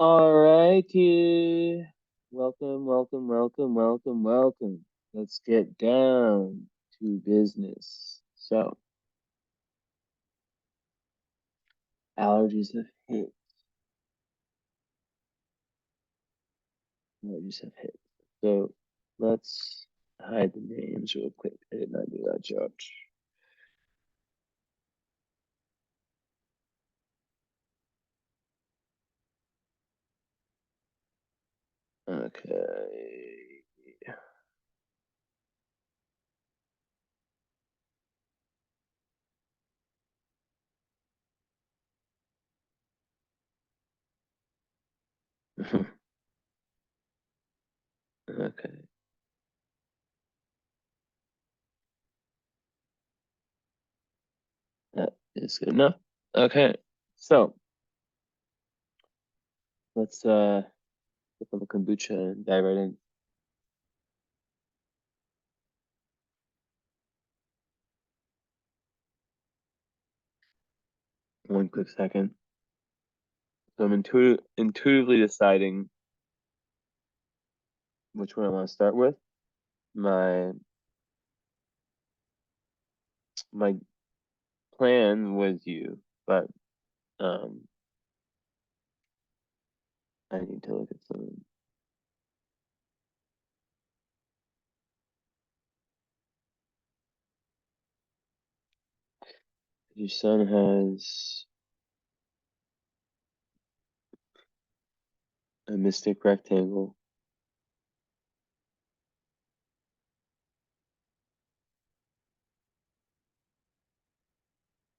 All righty. Welcome, welcome, welcome, welcome, welcome. Let's get down to business. So, allergies have hit. Allergies have hit. So, let's hide the names real quick. I did not do that job. Okay. Okay. That is good enough. Okay. So, let's get on the kombucha and dive right in. One quick second. So I'm intuitively deciding which one I want to start with. My my plan was you, but um I need to look at something. Your son has a mystic rectangle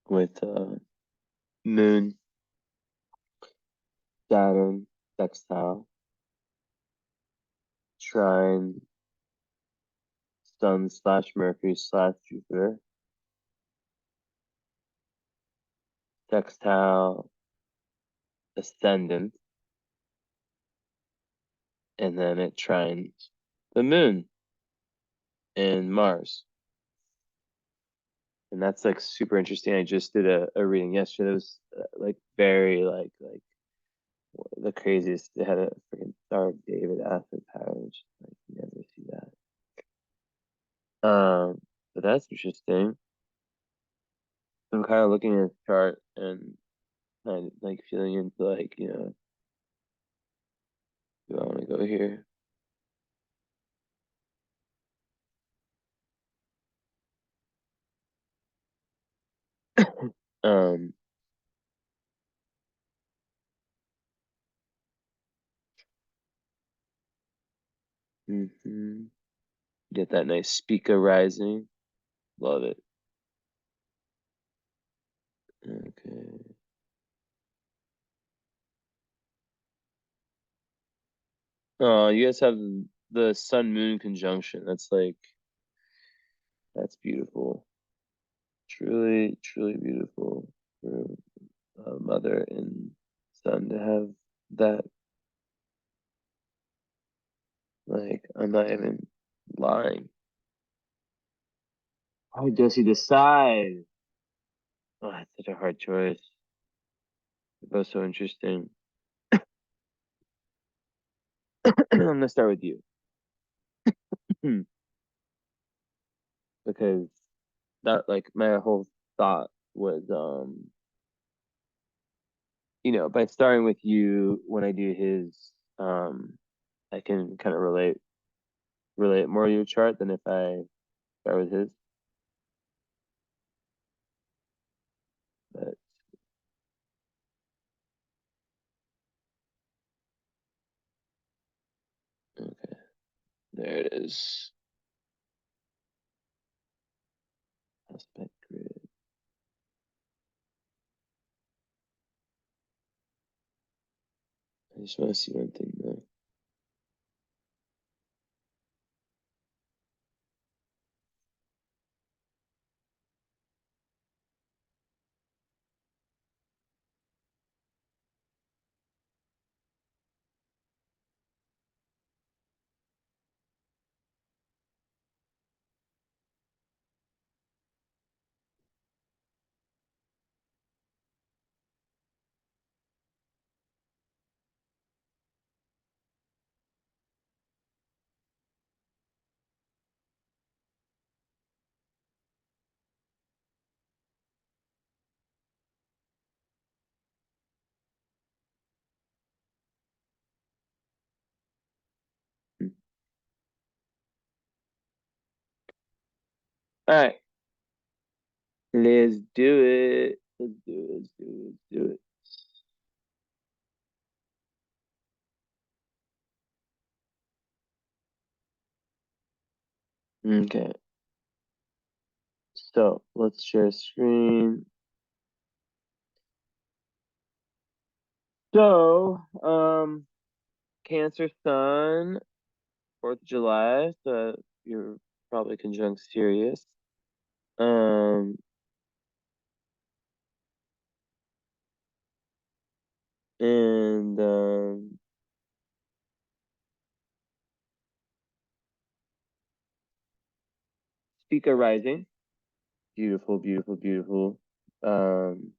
with moon, Saturn, sextile, trine, sun slash Mercury slash Jupiter, sextile, ascendant, and then it trines the moon and Mars. And that's like super interesting. I just did a reading yesterday. It was like very like the craziest. They had a freaking Star of David acid powers. Like you never see that. But that's interesting. I'm kind of looking at the chart and kind of like feeling into like, do I want to go here? Um, hmm Get that nice Spica rising. Love it. Okay. Oh, you guys have the sun moon conjunction. That's beautiful. Truly, truly beautiful for a mother and son to have that. Like, I'm not even lying. How does he decide? Oh, that's such a hard choice. They're both so interesting. I'm gonna start with you. Because that, like, my whole thought was, by starting with you, when I do his, I can kind of relate more to your chart than if I start with his. But okay, there it is. Aspect grid. I just want to see one thing though. All right. Let's do it. Let's do it. Let's do it. Let's do it. Okay. So let's share screen. So, Cancer Sun, 4th of July. So you're probably conjunct Sirius. Um, and Spica rising. Beautiful, beautiful, beautiful. One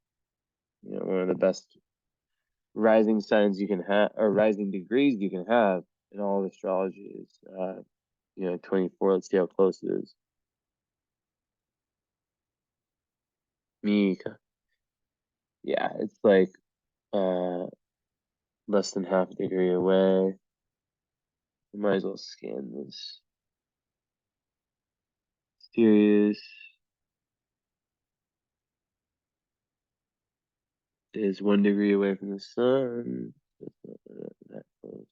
of the best rising signs you can have, or rising degrees you can have in all of astrology is 24. Let's see how close it is. Mika. Yeah, it's like less than half a degree away. I might as well scan this. Sirius is 1 degree away from the sun. That's not that close.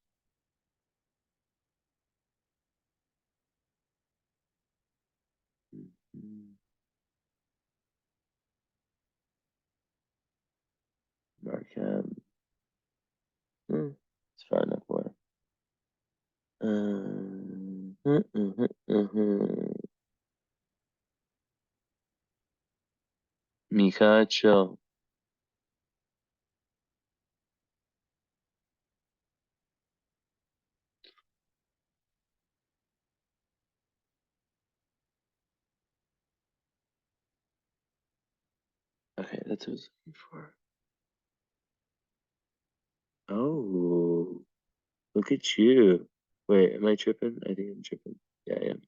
Markham. It's far enough away. Mika, chill. Okay, that's what I was looking for. Oh, look at you. Wait, am I tripping? I think I'm tripping. Yeah, I am.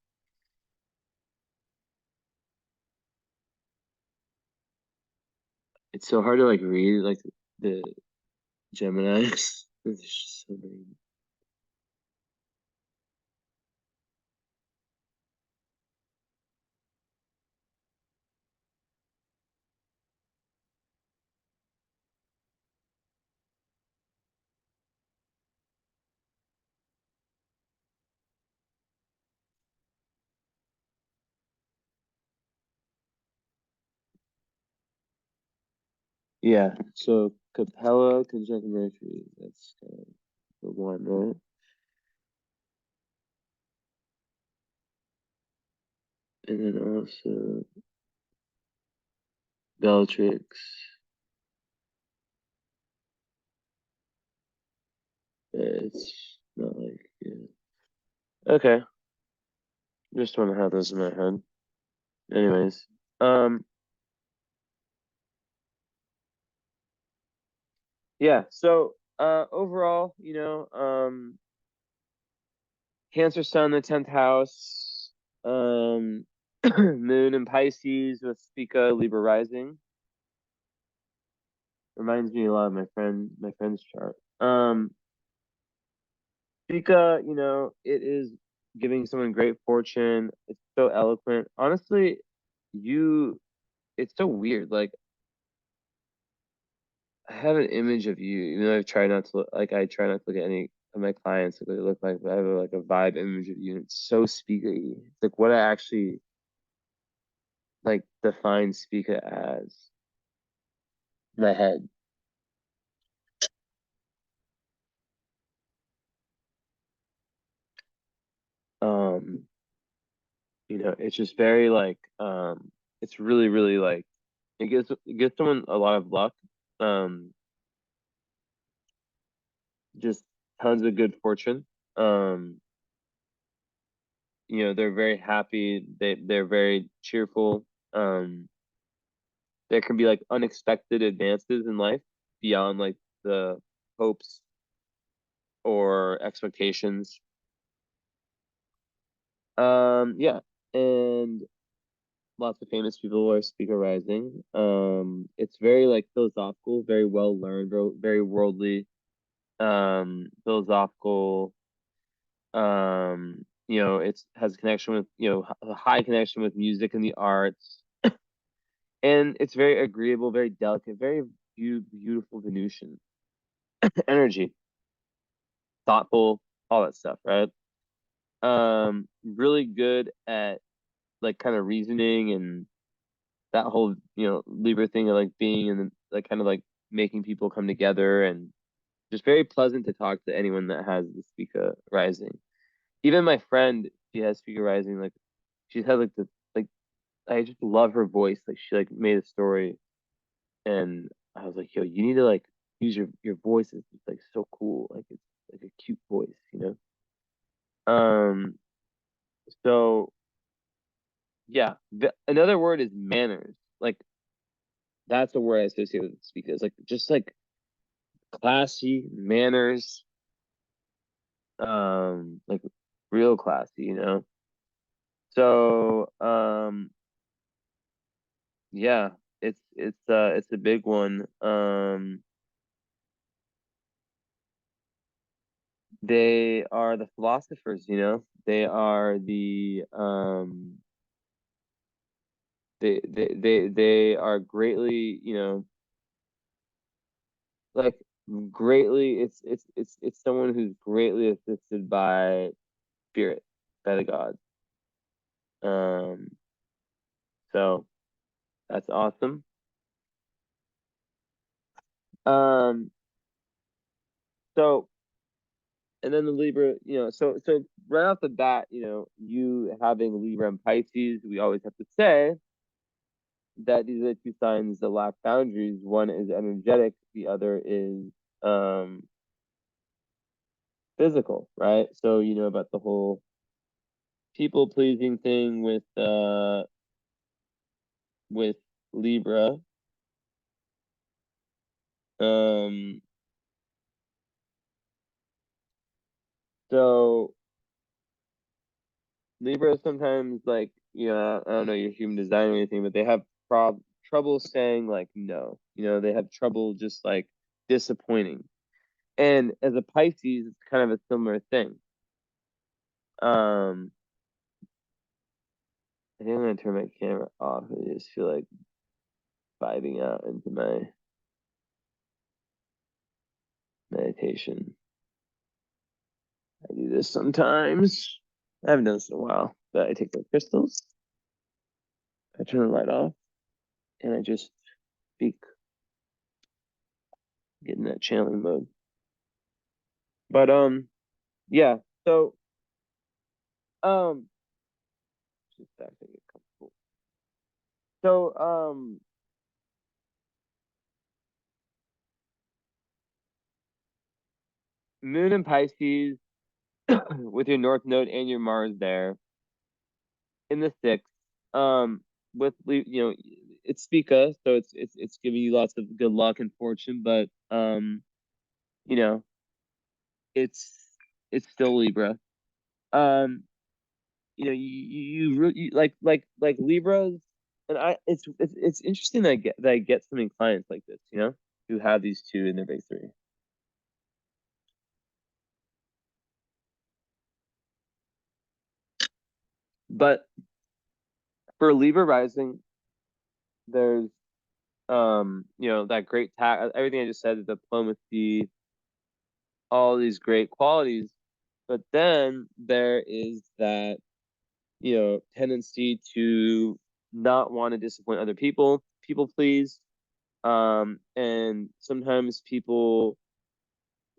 It's so hard to like read like the Geminis. There's just so many. Yeah, so Capella, conjunct Mercury. That's kind of the one, right? And then also Bellatrix. It's not like, yeah. Okay, just want to have those in my head. Anyways, yeah. So, overall, Cancer Sun, the 10th house, Moon in Pisces with Spica, Libra rising. Reminds me a lot of my friend's chart. Spica, it is giving someone great fortune. It's so eloquent. Honestly, it's so weird. Like, I have an image of you, even though I try not to look at any of my clients like what they look like, but I have like a vibe image of you. And it's so Spica-y. It's like what I actually like define Spica as in my head. Um, it's just very like it's really, really like it gives someone a lot of luck. Um, just tons of good fortune. Um, they're very happy. They're very cheerful. There can be like unexpected advances in life beyond like the hopes or expectations. Yeah, and lots of famous people are speaker rising. It's very like philosophical, very well learned, very worldly, philosophical. it has a connection with, a high connection with music and the arts. And it's very agreeable, very delicate, very beautiful Venusian energy, thoughtful, all that stuff, right? Really good at like kind of reasoning and that whole, Libra thing of like being and like kind of like making people come together, and just very pleasant to talk to anyone that has the Spica rising. Even my friend, she has Spica rising, like she has like like I just love her voice. Like she like made a story, and I was like, yo, you need to like use your voice. It's like so cool. Like it's like a cute voice. Um, so yeah, another word is manners. Like that's the word I associate with Spica. It's like just like classy manners, like real classy. So yeah, it's a big one. They are the philosophers. They are they are greatly, like greatly, it's someone who's greatly assisted by spirit, by the gods. Um, so that's awesome. Um, so and then the Libra, so right off the bat, you having Libra and Pisces, we always have to say that these are the two signs that lack boundaries. One is energetic, the other is um physical, right? So you know about the whole people pleasing thing with Libra. Um so Libra is sometimes like, I don't know your human design or anything, but they have trouble saying like no. They have trouble just like disappointing. And as a Pisces, it's kind of a similar thing. Um, I think I'm gonna turn my camera off. I just feel like vibing out into my meditation. I do this sometimes. I haven't done this in a while, but I take my crystals, I turn the light off, and I just speak, get in that channeling mode. But yeah. So um, just back to get comfortable. So Moon and Pisces with your North Node and your Mars there in the sixth. With it's Spica, so it's giving you lots of good luck and fortune, but you know, it's it's still Libra. Um, you like Libras, and it's interesting that I get so many clients like this, who have these two in their big three. But for Libra rising, there's that great everything I just said, the diplomacy, all these great qualities. But then there is that, tendency to not want to disappoint other people please. And sometimes people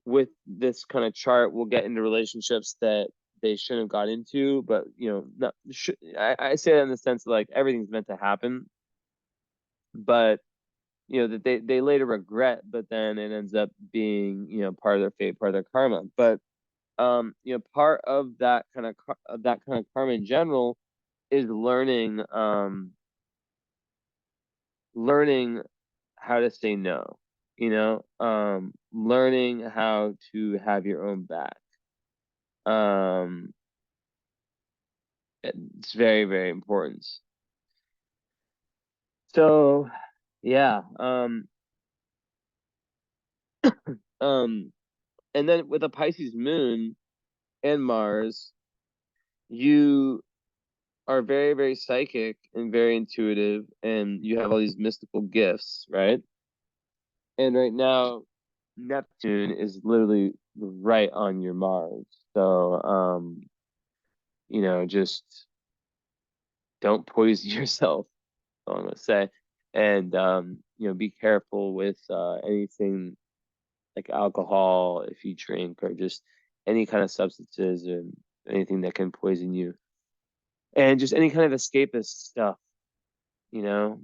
with this kind of chart will get into relationships that they shouldn't have got into, but not I say that in the sense of like everything's meant to happen, but that they later regret, but then it ends up being part of their fate, part of their karma. But part of that kind of karma in general is learning how to say no, learning how to have your own back. um it's very, very important. So yeah. Um and then with a Pisces moon and Mars, you are very, very psychic and very intuitive, and you have all these mystical gifts, right? And right now, Neptune is literally right on your Mars. So, just don't poison yourself, I'm gonna say. And be careful with anything like alcohol if you drink, or just any kind of substances or anything that can poison you. And just any kind of escapist stuff, you know,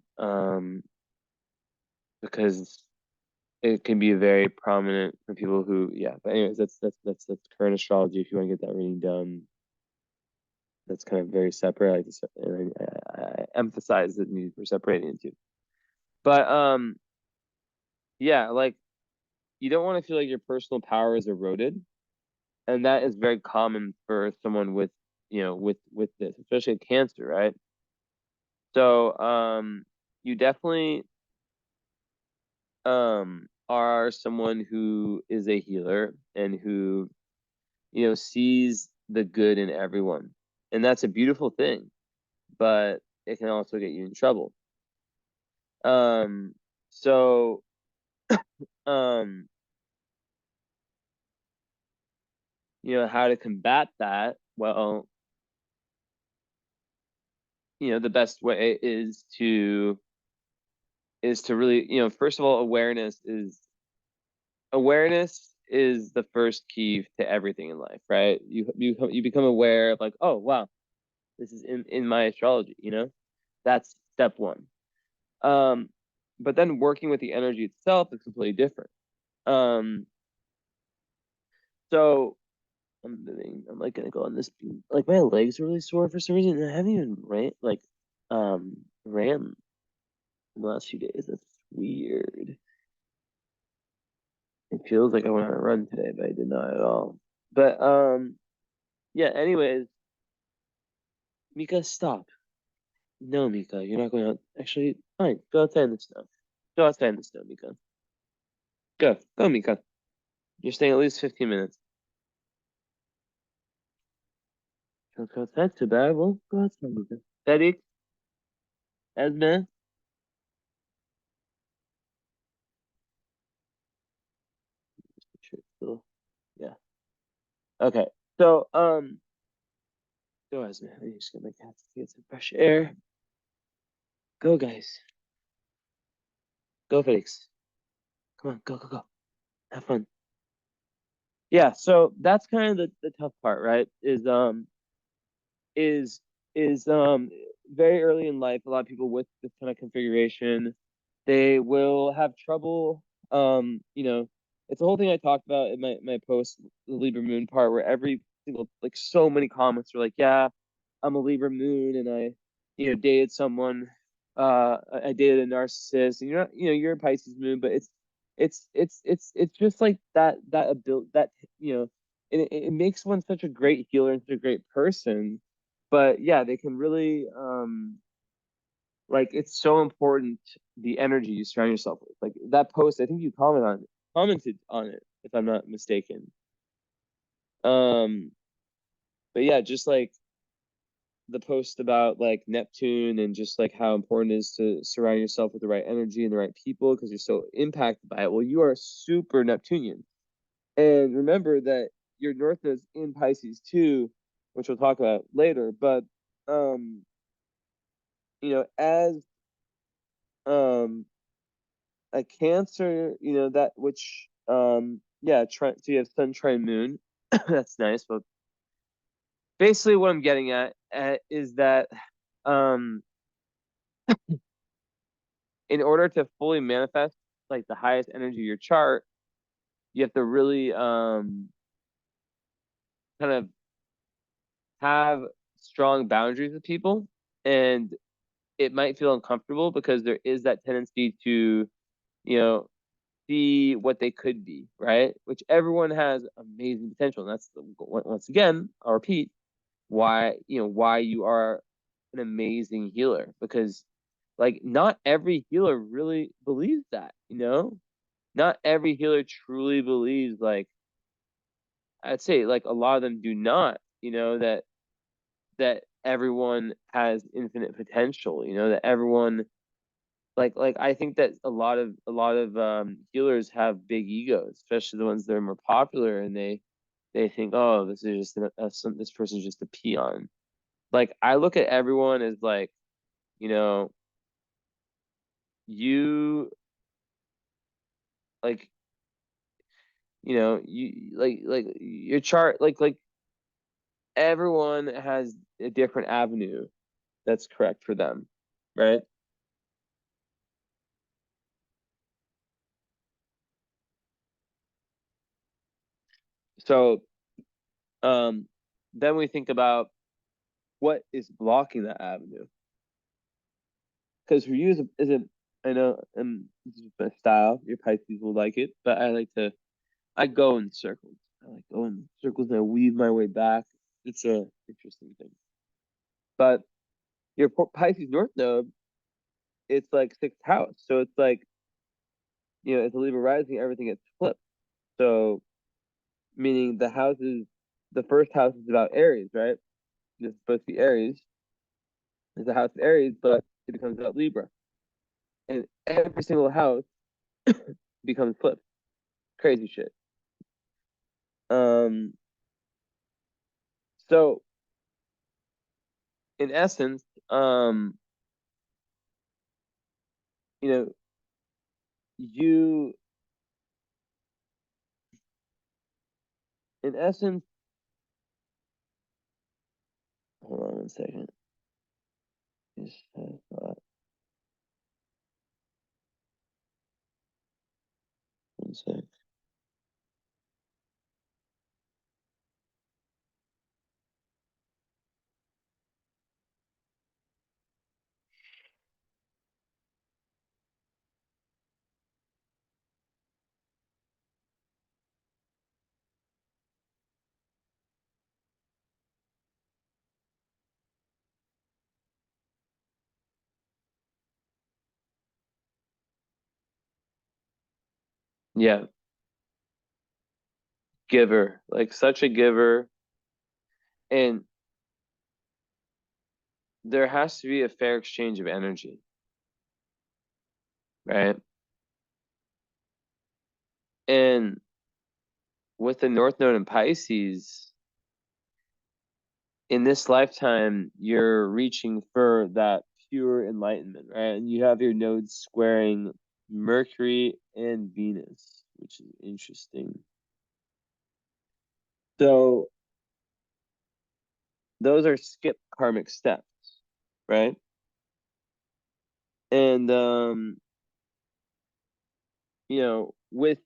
because it can be very prominent for people who, yeah. But anyways, that's current astrology. If you want to get that reading done, that's kind of very separate. And I emphasize the need for separating the two. But yeah, like you don't want to feel like your personal power is eroded, and that is very common for someone with, with this, especially Cancer, right? So you definitely are someone who is a healer and who, sees the good in everyone. And that's a beautiful thing, but it can also get you in trouble. So um how to combat that? Well, the best way is to really, first of all, awareness is the first key to everything in life, right? You become aware of, like, oh wow, this is in my astrology, that's step one. But then working with the energy itself is completely different. So I'm like gonna go on this, like my legs are really sore for some reason, and I haven't even ran in the last few days. That's weird. It feels like I went on a run today, but I did not at all. But yeah. Anyways, Mika, stop. No, Mika, you're not going out. Actually, fine. Go outside in the snow. Go outside in the snow, Mika. Go, Mika. You're staying at least 15 minutes. Don't go outside too bad. Well, go outside, Mika. Daddy, Esme. Sure, yeah. Okay. So, go, Esme. I just get my cats to get some fresh air. Go, guys. Go, Felix. Come on, go. Have fun. Yeah. So that's kind of the tough part, right? Is very early in life, a lot of people with this kind of configuration, they will have trouble. It's a whole thing I talked about in my post, the Libra moon part, where every single, like, so many comments are like, yeah, I'm a Libra moon, and I, dated someone, I dated a narcissist, and you're a Pisces moon, but it's just like that ability, that, it makes one such a great healer and such a great person. But yeah, they can really, like, it's so important, the energy you surround yourself with. Like that post, I think you commented on it, if I'm not mistaken. But yeah, just like the post about like Neptune, and just like how important it is to surround yourself with the right energy and the right people because you're so impacted by it. Well, you are super Neptunian. And remember that your North is in Pisces too, which we'll talk about later. But um, as um a Cancer, that which yeah, so you have Sun trine Moon. That's nice. But basically what I'm getting at is that um in order to fully manifest like the highest energy of your chart, you have to really kind of have strong boundaries with people. And it might feel uncomfortable because there is that tendency to, you know, see what they could be, right? Which everyone has amazing potential. And that's once again, I'll repeat, why you are an amazing healer, because like not every healer really believes that, not every healer truly believes, like, I'd say like a lot of them do not, that that everyone has infinite potential, you know, that everyone like I think that a lot of healers have big egos, especially the ones that are more popular, and they think, oh, this is just this person's just a peon. Like, I look at everyone as like, you know, you like, you know, you like your chart, like everyone has a different avenue that's correct for them, right? So then we think about what is blocking that avenue. Because for you is a I know this is my style, your Pisces will like it, but I go in circles. I like go in circles and I weave my way back. It's a interesting thing. But your Pisces North Node, it's like sixth house. So it's like, you know, it's a Libra rising, everything gets flipped. So meaning the first house is about Aries, right? It's supposed to be Aries. It's a house of Aries, but it becomes about Libra. And every single house becomes flipped. Crazy shit. Um, so in essence, you know, you in essence, hold on one second. Just had a thought. One sec. Yeah, giver, like such a giver, and there has to be a fair exchange of energy, right? And with the North Node in Pisces, in this lifetime, you're reaching for that pure enlightenment, right? And you have your nodes squaring Mercury and Venus, which is interesting. So those are skip karmic steps, right? And you know, with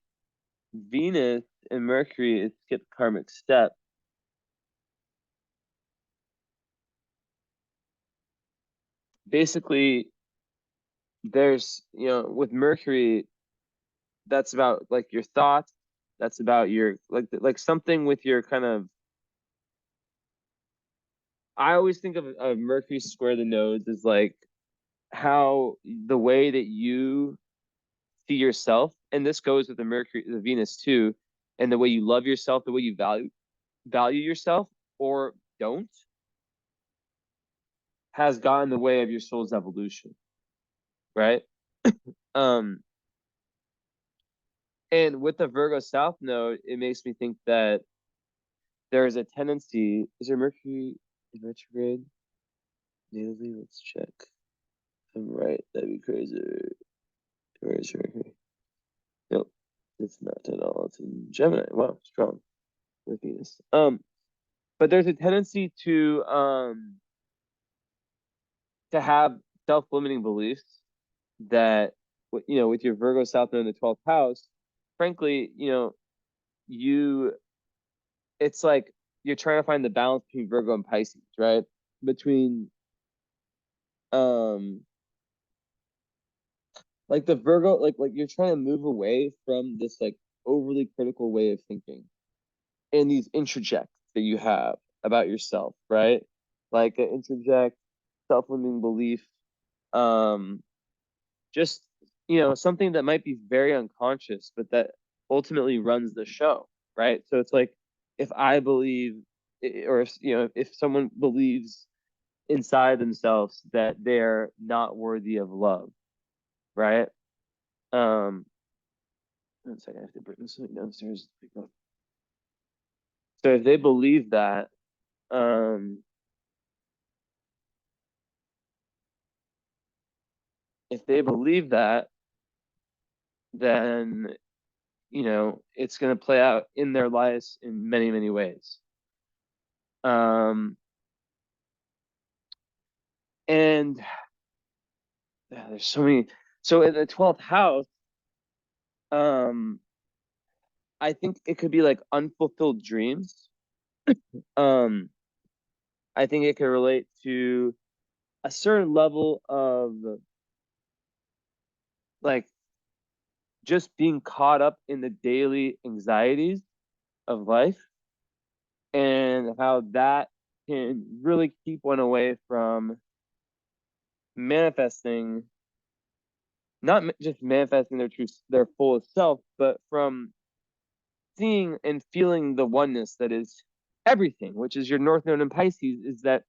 Venus and Mercury, it's skip karmic step. Basically, there's, you know, with Mercury, that's about like your thoughts, that's about your like something with your kind of, I always think of Mercury square the nodes as like how the way that you see yourself, and this goes with the Mercury, the Venus too, and the way you love yourself, the way you value yourself or don't, has gotten in the way of your soul's evolution, right? Um, and with the Virgo South node, it makes me think that there's a tendency. Is there Mercury in retrograde? Natally, let's check. If I'm right, that'd be crazy. Where is Mercury? Nope, it's not at all. It's in Gemini. Wow, strong with Venus. But there's a tendency to have self-limiting beliefs that, you know, with your Virgo South node in the 12th house, frankly, you know, you it's like you're trying to find the balance between Virgo and Pisces, right? Between um like the Virgo, like you're trying to move away from this like overly critical way of thinking and these introjects that you have about yourself, right? Like an introject, self-limiting belief, um, just, you know, something that might be very unconscious, but that ultimately runs the show, right? So it's like, if I believe or if, you know, if someone believes inside themselves that they're not worthy of love, right? One second, I have to bring something downstairs. So if they believe that, um, if they believe that, then, you know, it's going to play out in their lives in many, many ways. And there's so many. So in the 12th house, um, I think it could be like unfulfilled dreams. Um, I think it could relate to a certain level of like just being caught up in the daily anxieties of life, and how that can really keep one away from manifesting, not just manifesting their true, their fullest self, but from seeing and feeling the oneness that is everything, which is your North Node in Pisces, is that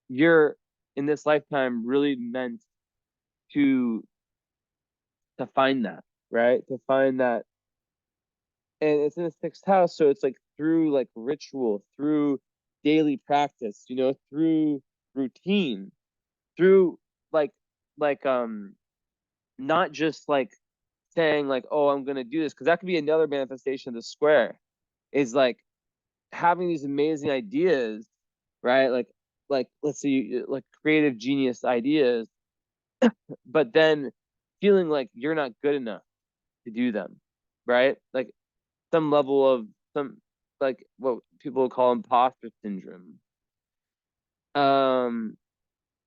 you're in this lifetime really meant to find that, right? To find that, and it's in the 6th house, so it's like through like ritual, through daily practice, you know, through routine, through like like not just like saying like, oh, I'm gonna do this, because that could be another manifestation of the square, is like having these amazing ideas, right? Like let's see, like creative genius ideas, but then feeling like you're not good enough to do them, right? Like some level of some, like what people call imposter syndrome. Um,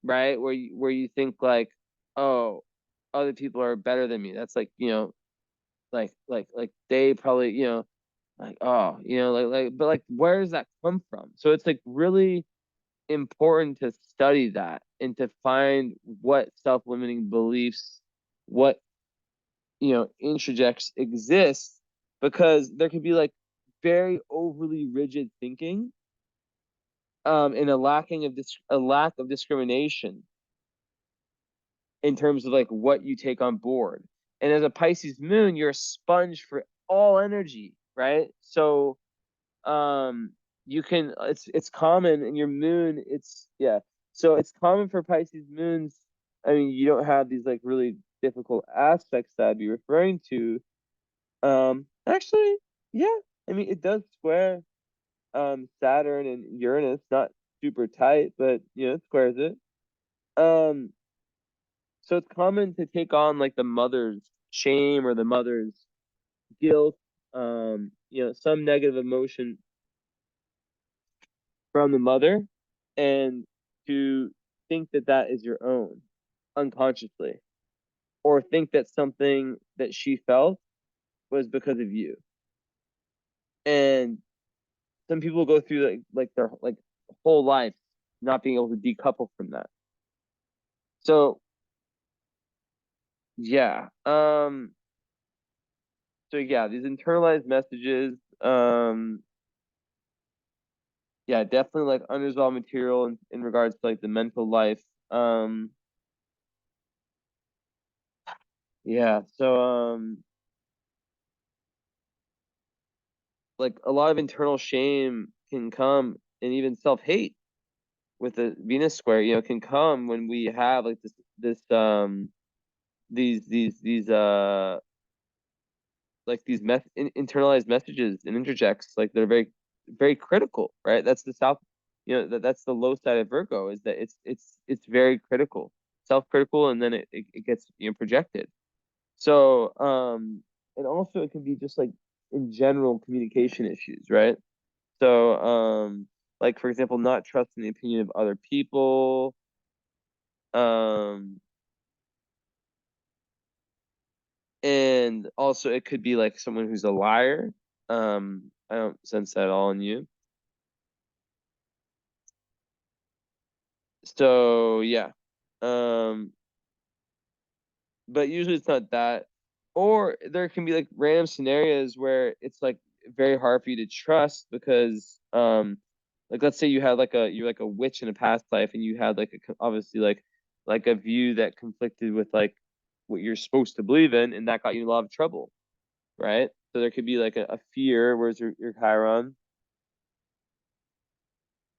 right? Where you think like, oh, other people are better than me. That's like, you know, like they probably, you know, like, oh, you know, but like where does that come from? So it's like really important to study that and to find what self-limiting beliefs, what, you know, introjects exist, because there could be like very overly rigid thinking, and a lack of discrimination in terms of like what you take on board. And as a Pisces moon, you're a sponge for all energy, right? So you can, it's common in your moon, it's, yeah, so it's common for Pisces moons. I mean, you don't have these like really difficult aspects that I'd be referring to. Actually, yeah, I mean, it does square Saturn and Uranus, not super tight, but you know, it squares it. Um, so it's common to take on like the mother's shame or the mother's guilt, you know, some negative emotion from the mother, and to think that that is your own unconsciously, or think that something that she felt was because of you. And some people go through like their like whole life not being able to decouple from that. So yeah, so yeah, these internalized messages, yeah, definitely like unresolved material in regards to like the mental life. Yeah, so like a lot of internal shame can come, and even self-hate with the Venus square, you know, can come when we have like this these like these internalized messages and interjects, like they're very, very critical, right? That's the south, you know, that's the low side of Virgo, is that it's very critical, self-critical, and then it gets, you know, projected. So and also it can be just like in general communication issues, right? So like for example, not trusting the opinion of other people. um and also it could be like someone who's a liar. I don't sense that at all in you. So yeah. Um, but usually it's not that. Or there can be like random scenarios where it's like very hard for you to trust because like let's say you had you're like a witch in a past life and you had like obviously like a view that conflicted with like what you're supposed to believe in, and that got you in a lot of trouble, right? So there could be like a fear. Where's your Chiron?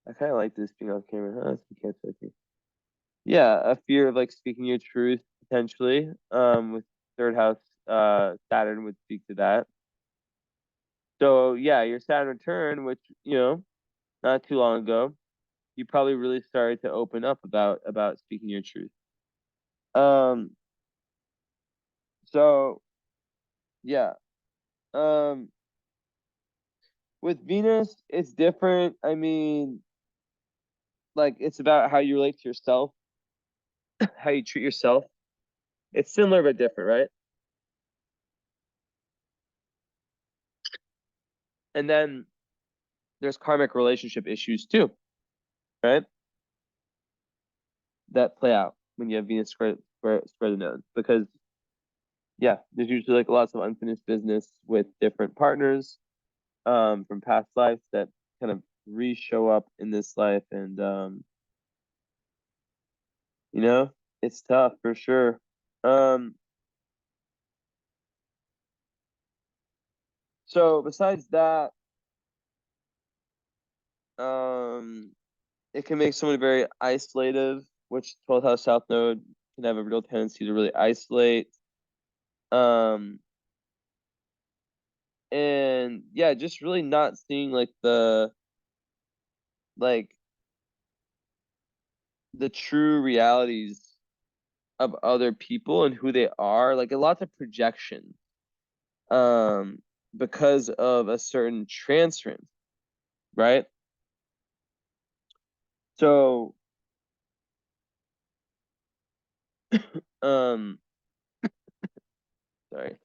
I kind of like this being on camera, huh? So you can't see me. Yeah, a fear of like speaking your truth potentially. With third house, Saturn would speak to that. So yeah, your Saturn return, which not too long ago, you probably really started to open up about speaking your truth. Um, so yeah. Um, with Venus, it's different. I mean, like it's about how you relate to yourself, how you treat yourself. It's similar but different, right? And then there's karmic relationship issues too, right? That play out when you have Venus square the node. Because yeah, there's usually like lots of unfinished business with different partners from past lives that kind of re-show up in this life, and it's tough for sure. Um, so besides that, it can make someone very isolative, which 12th house South Node can have a real tendency to really isolate. Um, and yeah, just really not seeing like the true realities of other people and who they are, like a lot of projection, um, because of a certain transference, right? So, um, sorry.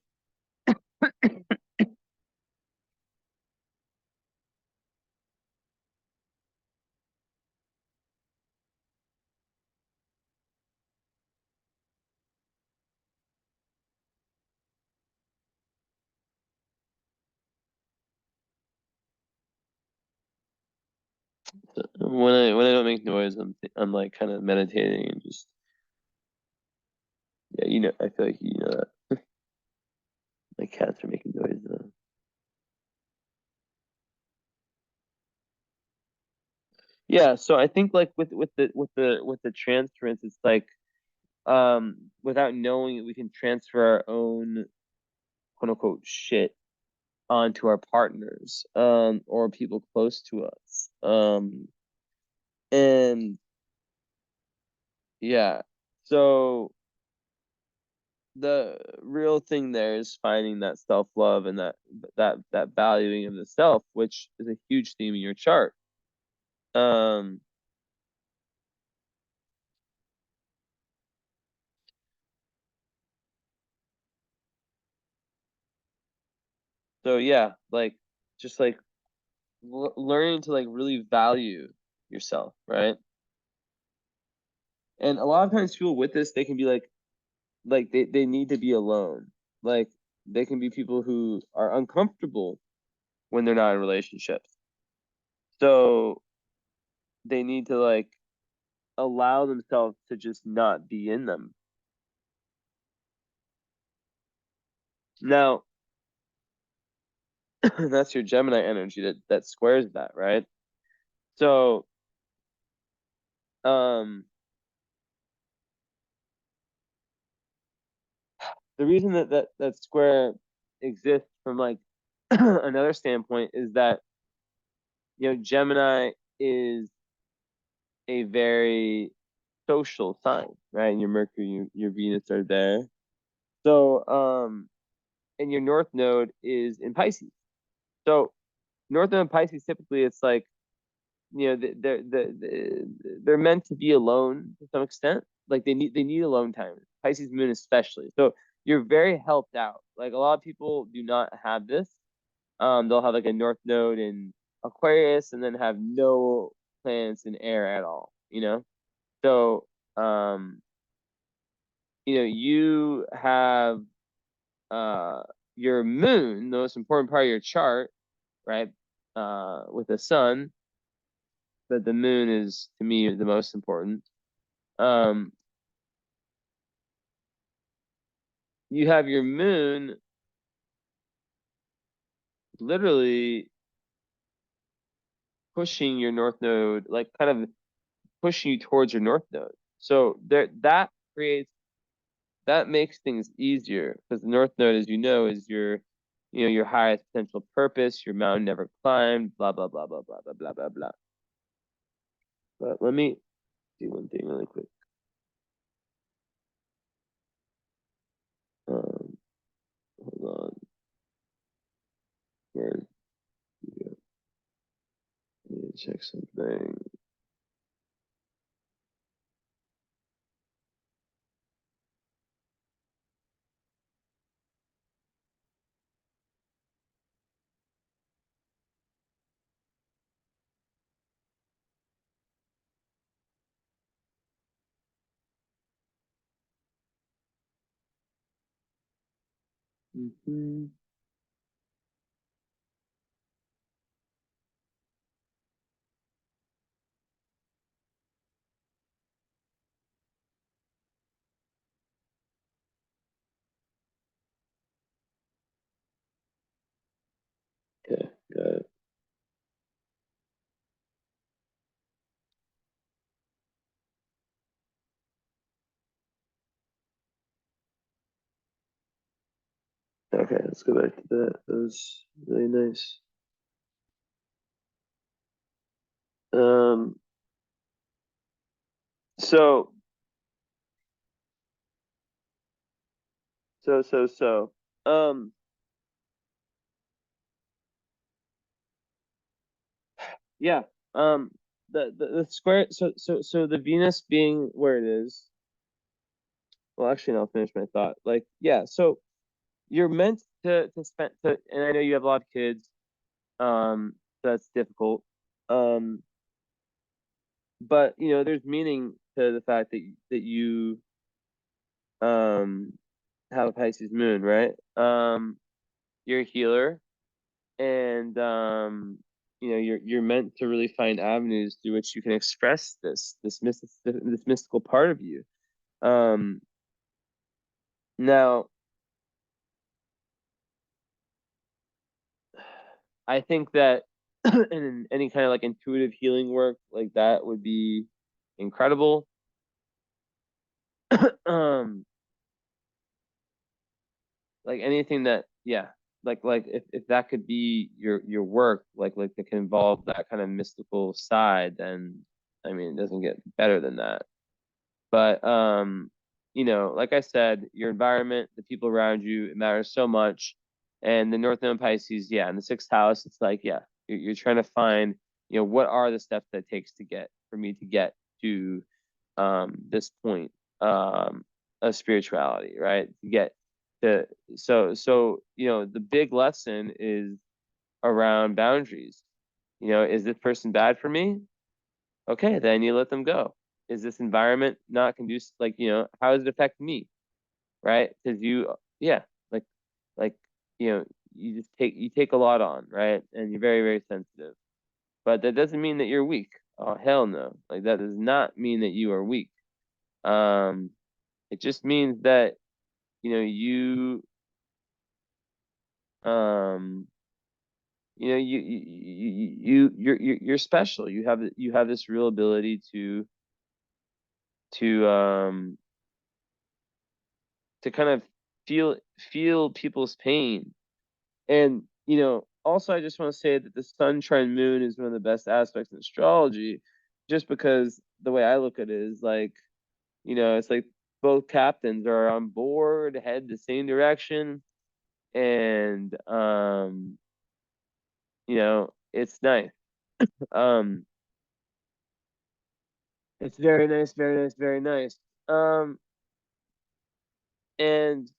When I don't make noise, I'm like kind of meditating and just yeah, I feel like that my cats are making noise though. Yeah, so I think like with the transference, it's like without knowing it, we can transfer our own quote unquote shit onto our partners or people close to us. And yeah, so the real thing there is finding that self-love and that valuing of the self, which is a huge theme in your chart. Um, so yeah, like just like learning to like really value yourself, right? And a lot of times people with this, they can be like they need to be alone. Like they can be people who are uncomfortable when they're not in relationships. So they need to like allow themselves to just not be in them. Now, that's your Gemini energy that squares that, right? So, um, the reason that square exists from like another standpoint is that Gemini is a very social sign, right? And your Mercury, your Venus are there. So, and your North Node is in Pisces. So, North Node in Pisces, typically, it's like they're meant to be alone to some extent. Like they need alone time. Pisces moon especially. So you're very helped out. Like a lot of people do not have this. They'll have like a North Node in Aquarius and then have no planets in air at all. So um, you have uh your moon, the most important part of your chart, right? With the sun, but the moon is to me the most important. Um, you have your moon literally pushing your north node, like kind of pushing you towards your north node. So there, that makes things easier because the north node, as you know, is your highest potential purpose, your mountain never climbed, blah blah blah blah blah blah blah blah blah. But let me do one thing really quick. Um, hold on. Where did you go? I need to check something. Mm-hmm. Okay, got it. Okay, let's go back to that. That was really nice. Um, so, so. Um, yeah. Um, the square. So the Venus being where it is. Well, actually, no, I'll finish my thought. Like, yeah. So you're meant to spend. And I know you have a lot of kids. So that's difficult. Um, but there's meaning to the fact that you have a Pisces moon, right? You're a healer, and you're meant to really find avenues through which you can express this mystical part of you. Um, Now, I think that in any kind of like intuitive healing work like that would be incredible. um, like anything that, yeah, like if that could be your work, like that can involve that kind of mystical side, then I mean it doesn't get better than that. But like I said, your environment, the people around you, it matters so much. And the North Node Pisces, yeah, in the sixth house, it's like, yeah, you're trying to find, what are the steps that it takes to get for me to get to this point of spirituality, right? To get to the big lesson is around boundaries. Is this person bad for me? Okay, then you let them go. Is this environment not conducive? Like, how does it affect me? Right? Because yeah, like, like, you take a lot on, right? And you're very, very sensitive. But that doesn't mean that you're weak. Oh, hell no. Like, that does not mean that you are weak. Um, it just means that, you, um, you're special. You have this real ability to to kind of feel people's pain. And also I just want to say that the sun trine moon is one of the best aspects in astrology, just because the way I look at it is like, it's like both captains are on board, head the same direction, and it's nice. Um, it's very nice, very nice, very nice. Um, and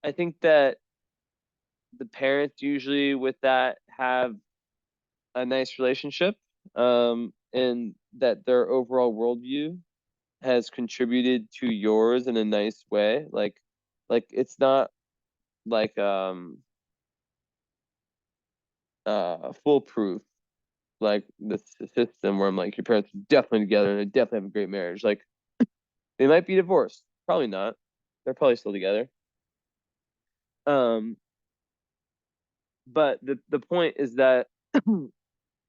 I think that the parents usually with that have a nice relationship, and that their overall worldview has contributed to yours in a nice way. Like it's not like foolproof, like this system where I'm like, your parents are definitely together and they definitely have a great marriage. Like, they might be divorced, probably not. They're probably still together. Um, but the point is that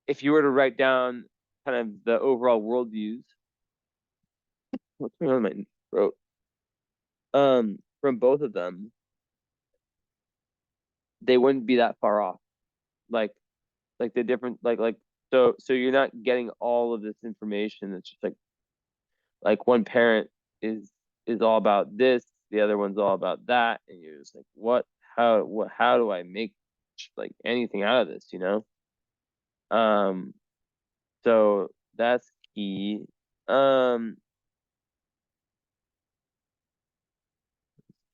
if you were to write down kind of the overall worldviews, what's going on in my throat? From both of them, they wouldn't be that far off. Like the different so you're not getting all of this information. It's just like one parent is all about this, the other one's all about that, and you're just like, how do I make like anything out of this, you know? Um, so that's key. Um,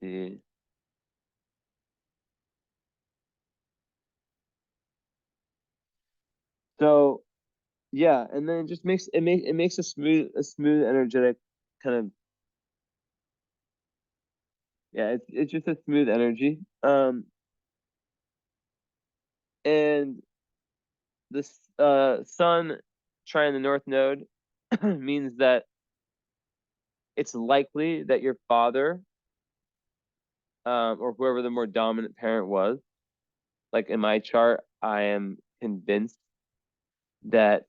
let's see. So yeah, and then it just makes a smooth, energetic kind of, yeah, it's just a smooth energy. And this sun trying the north node means that it's likely that your father, or whoever the more dominant parent was, like in my chart, I am convinced that,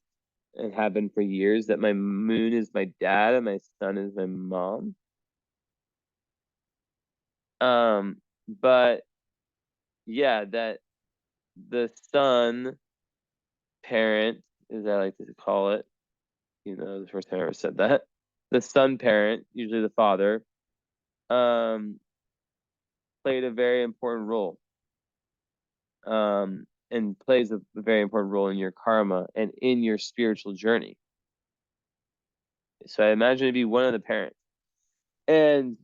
and have been for years, that my moon is my dad and my sun is my mom. But yeah, that the sun parent, as I like to call it, the first time I ever said that, the sun parent, usually the father, um, played a very important role, and plays a very important role in your karma and in your spiritual journey. So I imagine it'd be one of the parents. And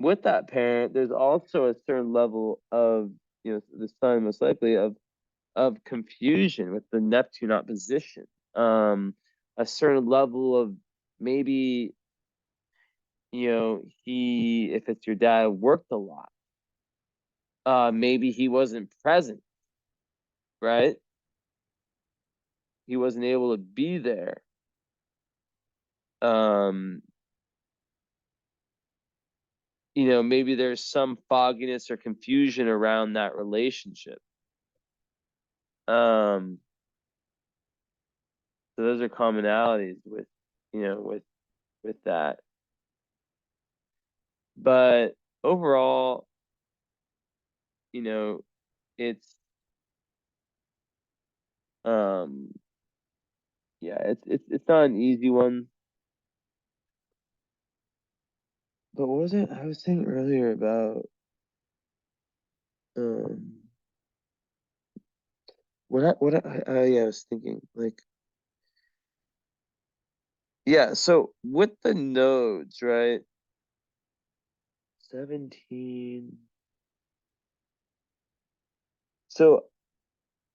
with that parent, there's also a certain level of, the sun most likely of confusion with the Neptune opposition. A certain level of maybe, if it's your dad, worked a lot. Maybe he wasn't present, right? He wasn't able to be there. Um, maybe there's some fogginess or confusion around that relationship. Um, so those are commonalities with, with that. But overall, it's um yeah, it's not an easy one. But what was it I was saying earlier about um yeah, I was thinking like, yeah, so with the nodes, right? 17. So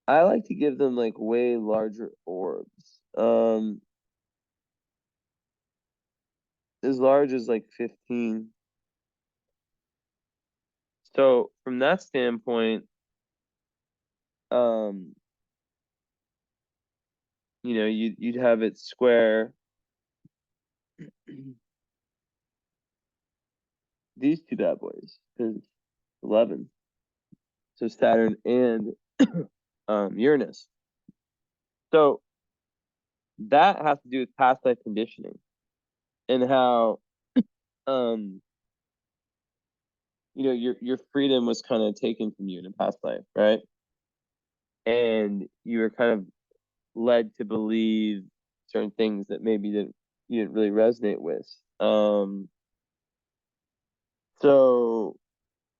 I like to give them like way larger orbs. As large as like 15. So from that standpoint, um, you'd have it square these two bad boys, because 11. So Saturn and Uranus. So that has to do with past life conditioning and how, um your freedom was kind of taken from you in a past life, right? And you were kind of led to believe certain things that maybe you didn't really resonate with. So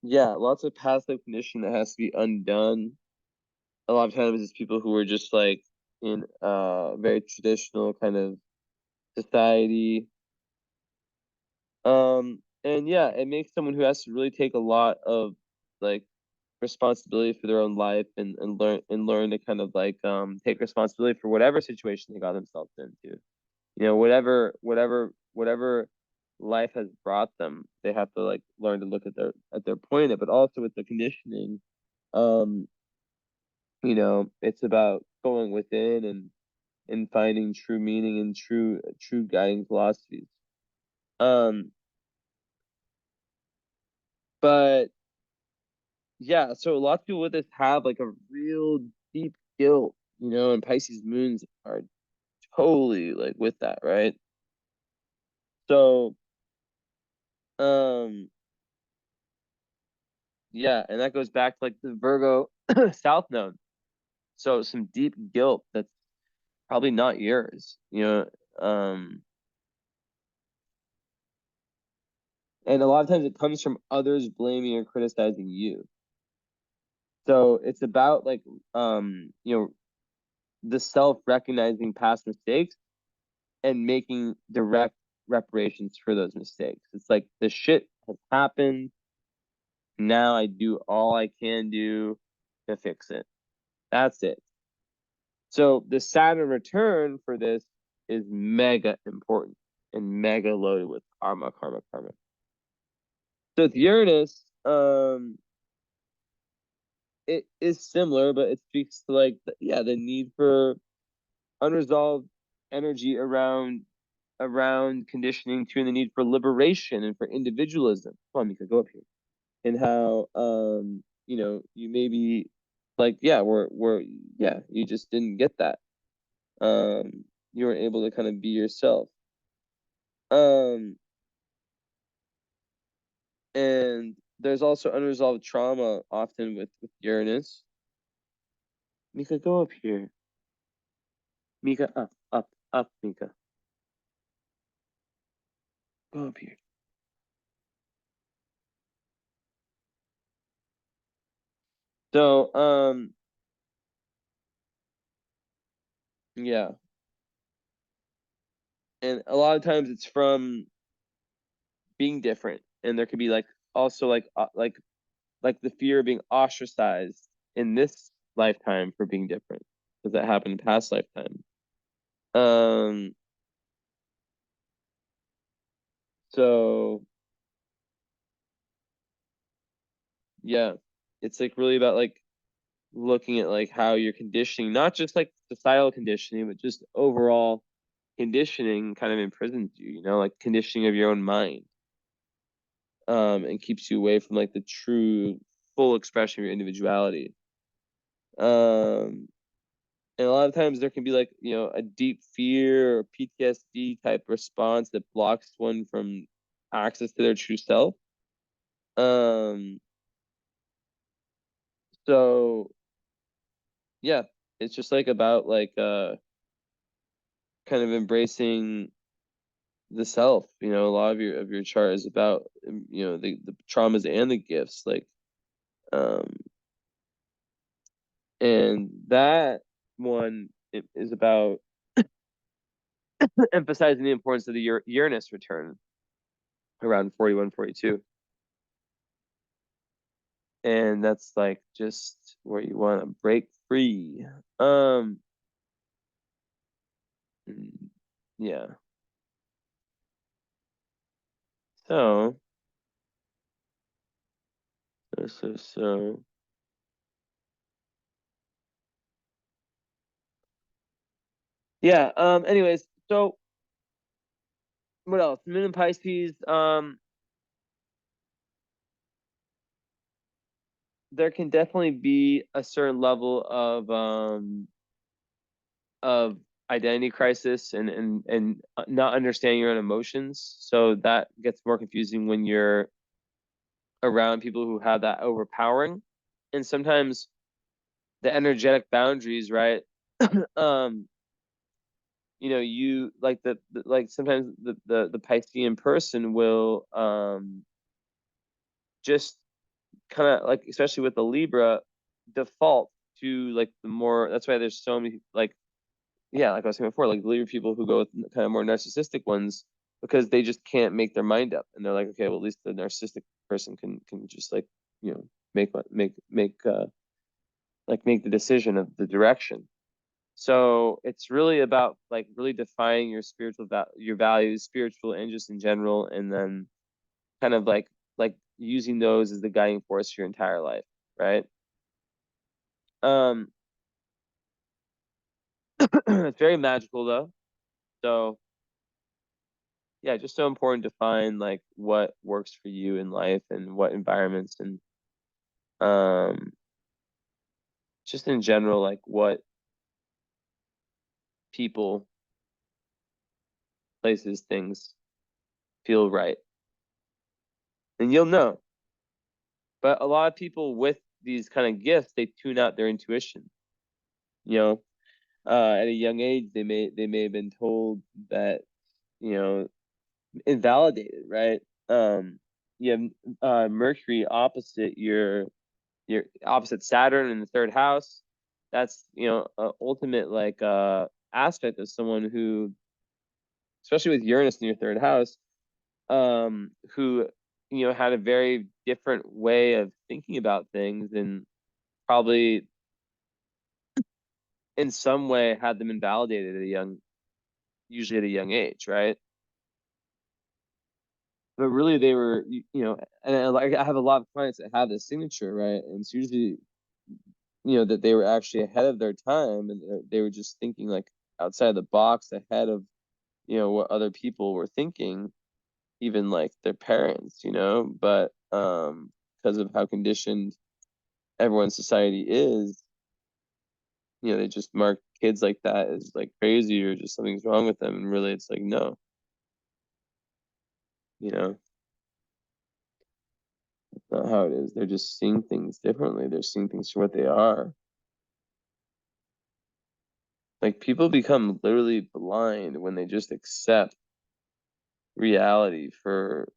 yeah, lots of past life conditioning that has to be undone. A lot of times it's people who are just like in a very traditional kind of society. And yeah, it makes someone who has to really take a lot of like responsibility for their own life, and learn to kind of like take responsibility for whatever situation they got themselves into. Whatever life has brought them. They have to like learn to look at their point in it, but also with the conditioning, um, it's about going within and finding true meaning and true guiding philosophies. Um, but yeah, so a lot of people with this have like a real deep guilt, and Pisces moons are totally like with that, right? So, um, yeah, and that goes back to like the Virgo South Node. So some deep guilt that's probably not yours. Um, and a lot of times it comes from others blaming or criticizing you. So it's about like the self-recognizing past mistakes and making direct reparations for those mistakes. It's like the shit has happened. Now I do all I can do to fix it. That's it. So the Saturn return for this is mega important and mega loaded with karma, karma, karma. So with Uranus, it is similar, but it speaks to like the need for unresolved energy around conditioning to, and the need for liberation and for individualism. Come on, Mika, go up here. And how you maybe like you just didn't get that. You weren't able to kind of be yourself. Um and there's also unresolved trauma often with Uranus. Mika, go up here. Mika, up, Mika. Go up here. So, yeah. And a lot of times it's from being different. And there could be like also like the fear of being ostracized in this lifetime for being different. Because that happened in past lifetime. Um, so yeah, it's like really about like looking at like how you're conditioning, not just like societal conditioning, but just overall conditioning kind of imprisons you, like conditioning of your own mind. And keeps you away from like the true full expression of your individuality. And a lot of times there can be like, a deep fear or PTSD type response that blocks one from access to their true self. Um, so yeah, it's just like about like kind of embracing the self. A lot of your chart is about the traumas and the gifts, like um and that one is about emphasizing the importance of the Uranus return around 41, 42. And that's like just where you want to break free. Um, yeah. So, so. Yeah. Anyways, so what else? Moon and Pisces. There can definitely be a certain level of identity crisis and not understanding your own emotions. So that gets more confusing when you're around people who have that overpowering. And sometimes the energetic boundaries, right? um, you like like sometimes the Piscean person will just kind of like, especially with the Libra, default to like the more. That's why there's so many like, yeah, like I was saying before, like Libra people who go with kind of more narcissistic ones, because they just can't make their mind up, and they're like, okay, well, at least the narcissistic person can just like make make the decision of the direction. So it's really about like really defining your your values, spiritual and just in general, and then kind of like using those as the guiding force for your entire life, right? Um, it's very magical though. So yeah, just so important to find like what works for you in life and what environments and um just in general, like what people, places, things feel right. And you'll know. But a lot of people with these kind of gifts, they tune out their intuition. You know, at a young age, they may have been told that, you know, invalidated, right? You have Mercury opposite your opposite Saturn in the third house. That's, you know, ultimate like aspect of someone who, especially with Uranus in your third house, who, you know, had a very different way of thinking about things and probably in some way had them invalidated at a young, usually at a young age, right? But really they were, you know, and like I have a lot of clients that have this signature, right? And it's usually, you know, that they were actually ahead of their time and they were just thinking like outside the box, ahead of, you know, what other people were thinking, even like their parents, you know, but because of how conditioned everyone's society is, you know, they just mark kids like that as like crazy or just something's wrong with them. And really it's like, no, you know, that's not how it is. They're just seeing things differently. They're seeing things for what they are. Like people become literally blind when they just accept reality for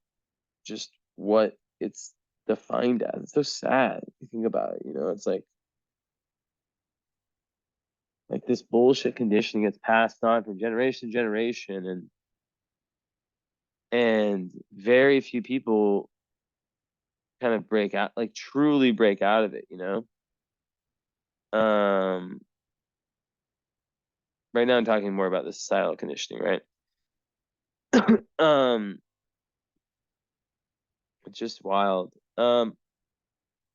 just what it's defined as. It's so sad if you think about it, you know, it's like this bullshit conditioning gets passed on from generation to generation and very few people kind of break out, like truly break out of it, you know? Um, right now I'm talking more about the societal conditioning, right? Um, it's just wild. But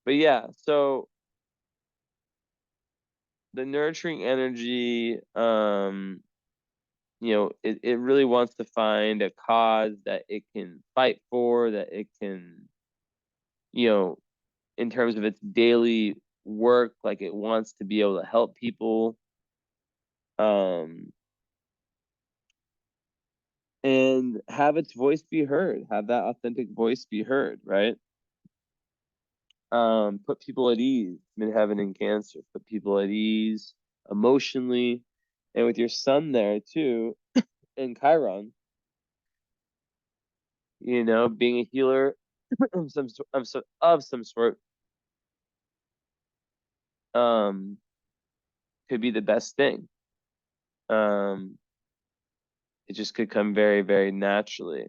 yeah, so the nurturing energy, you know, it really wants to find a cause that it can fight for, that it can, you know, in terms of its daily work, like it wants to be able to help people. Um, and have its voice be heard, have that authentic voice be heard, right? Put people at ease, midheaven and Cancer, put people at ease emotionally. And with your sun there too, in Chiron, you know, being a healer of some sort, um, could be the best thing. Um, it just could come very, very naturally.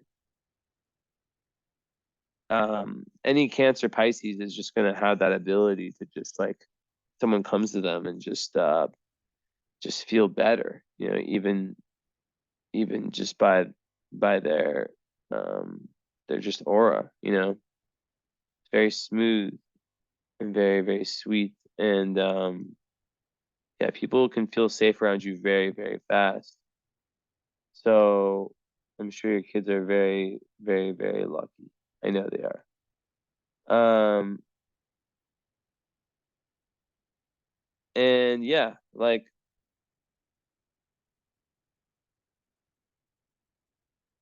Any Cancer Pisces is just gonna have that ability to just like someone comes to them and just feel better, you know, even just by their just aura, you know. It's very smooth and very, very sweet. And yeah, people can feel safe around you very, very fast. So I'm sure your kids are very, very, very lucky. I know they are. Um, and yeah, like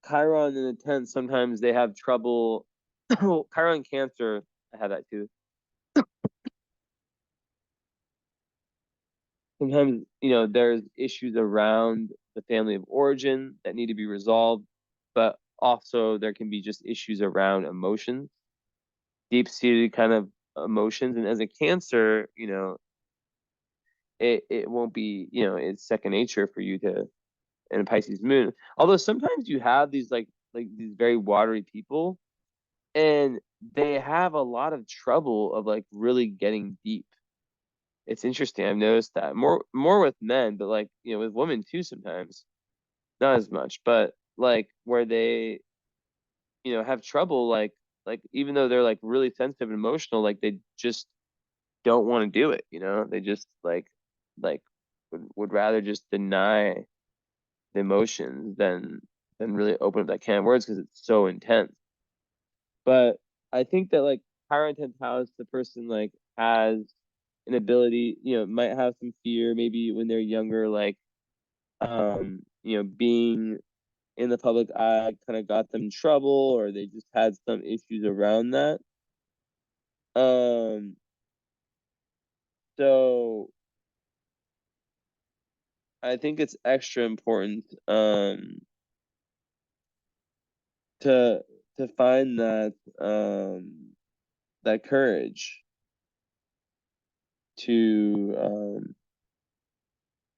Chiron in the 10th, sometimes they have trouble. Chiron Cancer, I have that too. Sometimes, you know, there's issues around the family of origin that need to be resolved, but also there can be just issues around emotions, deep-seated kind of emotions. And as a Cancer, you know, it won't be, you know, it's second nature for you to, in a Pisces moon. Although sometimes you have these like these very watery people and they have a lot of trouble of like really getting deep. It's interesting. I've noticed that more with men, but like, with women too sometimes. Not as much, but like where they, have trouble like even though they're like really sensitive and emotional, like they just don't want to do it, They just like would rather just deny the emotions than really open up that can of words because it's so intense. But I think that like higher intense house, the person like has an ability, might have some fear maybe when they're younger, like being in the public eye kind of got them in trouble, or they just had some issues around that. Um, so I think it's extra important to find that courage to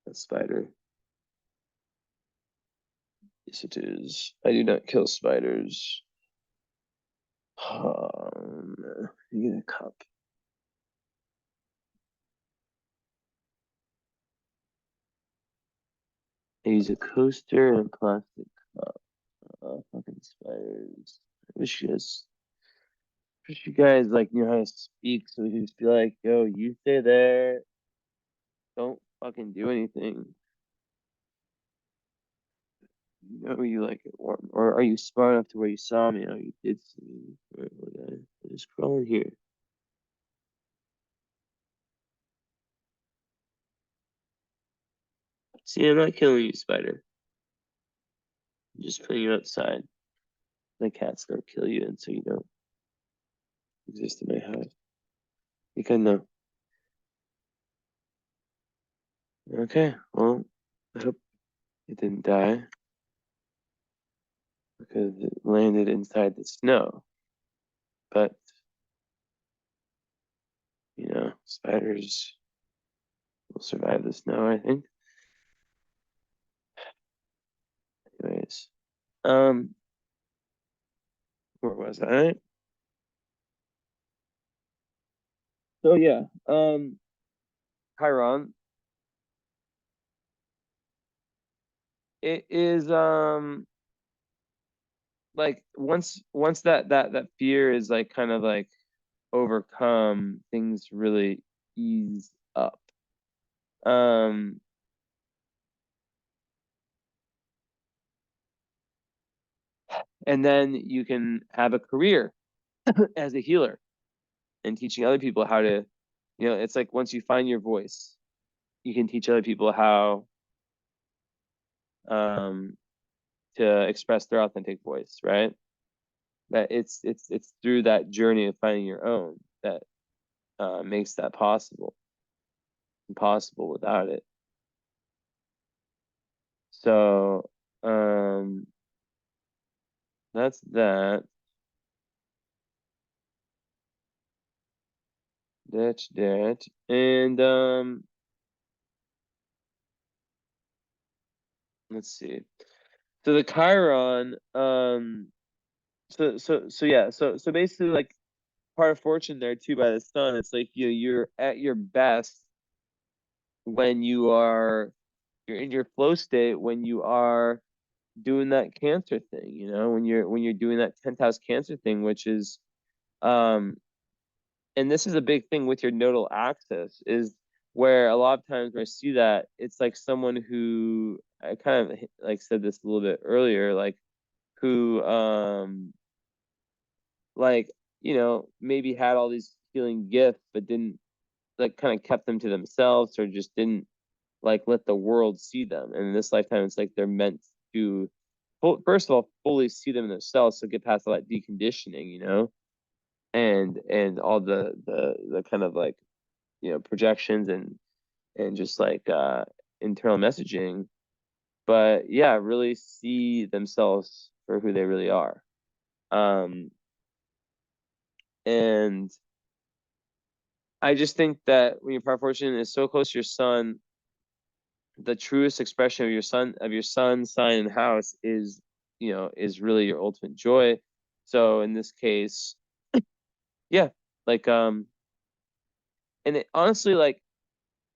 a spider. Yes, it is. I do not kill spiders. You get a cup. I use a coaster and a plastic cup. Fucking spiders. I wish you guys like knew how to speak so we could just be like, yo, you stay there. Don't fucking do anything. You like it warm. Or are you smart enough to where you saw me? Oh, you did see me. Alright, well, guys, just crawl in here. See, I'm not killing you, spider. I'm just putting you outside. The cats don't kill you, and so you don't exist in my house. Because no. Okay, well, I hope it didn't die because it landed inside the snow. But, spiders will survive the snow, I think. Anyways, um, where was I? So yeah, Chiron. It is like once that fear is like kind of like overcome, things really ease up. Um, and then you can have a career as a healer and teaching other people how to, it's like once you find your voice, you can teach other people how um to express their authentic voice, right? That it's through that journey of finding your own that makes that possible. Impossible without it. So that's that. That's that. And let's see. So the Chiron, so yeah, so basically like part of fortune there too by the sun, it's like you're at your best when you're in your flow state when you are doing that Cancer thing, when you're doing that 10th house Cancer thing, which is um and this is a big thing with your nodal axis, is where a lot of times where I see that it's like someone who, I kind of like said this a little bit earlier, like who like maybe had all these healing gifts but didn't, like, kind of kept them to themselves, or just didn't like let the world see them. And in this lifetime it's like they're meant to, first of all, fully see them themselves, so get past all that deconditioning, and all the kind of like projections and just like internal messaging, but yeah, really see themselves for who they really are. um and I just think that when your power fortune is so close to your sun, the truest expression of your sun sign and house is really your ultimate joy. So in this case, yeah, like and it honestly, like,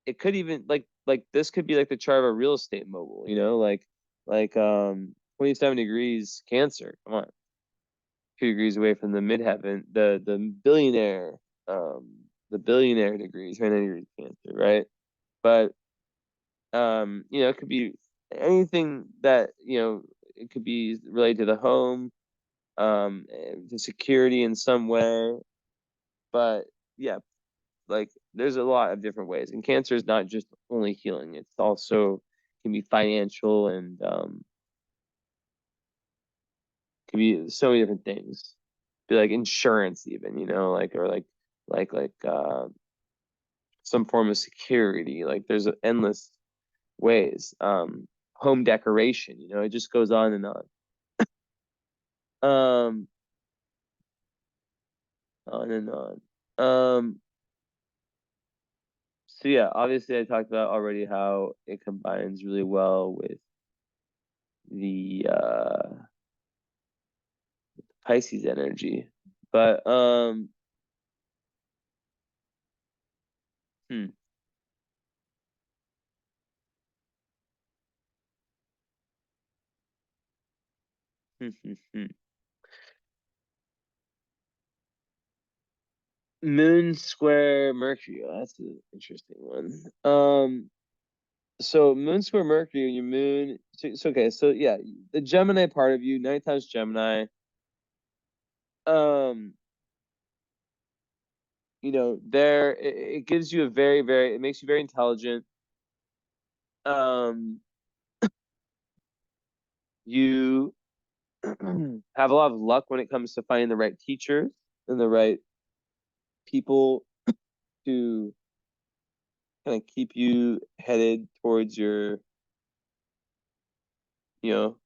it could even like this could be like the chart of a real estate mogul, you know, like 27 degrees Cancer. Come on, 2 degrees away from the midheaven, um, the billionaire degrees, 29 degrees Cancer, right? But you know, it could be anything that, you know, it could be related to the home, to security in some way. But yeah, like there's a lot of different ways. And Cancer is not just only healing, it's also can be financial and can be so many different things. Be like insurance even, you know, like or like some form of security. Like there's endless ways. Home decoration, you know, it just goes on and on. On and on. So yeah, obviously I talked about already how it combines really well with the Pisces energy. But hmm, hmm, hmm, hmm. Moon square Mercury. Oh, that's an interesting one. So Moon square Mercury, your moon. So okay, so yeah, the Gemini part of you, ninth house Gemini. Um, you know, it gives you a very, it makes you very intelligent. Um, you have a lot of luck when it comes to finding the right teachers and the right people to kind of keep you headed towards your, you know,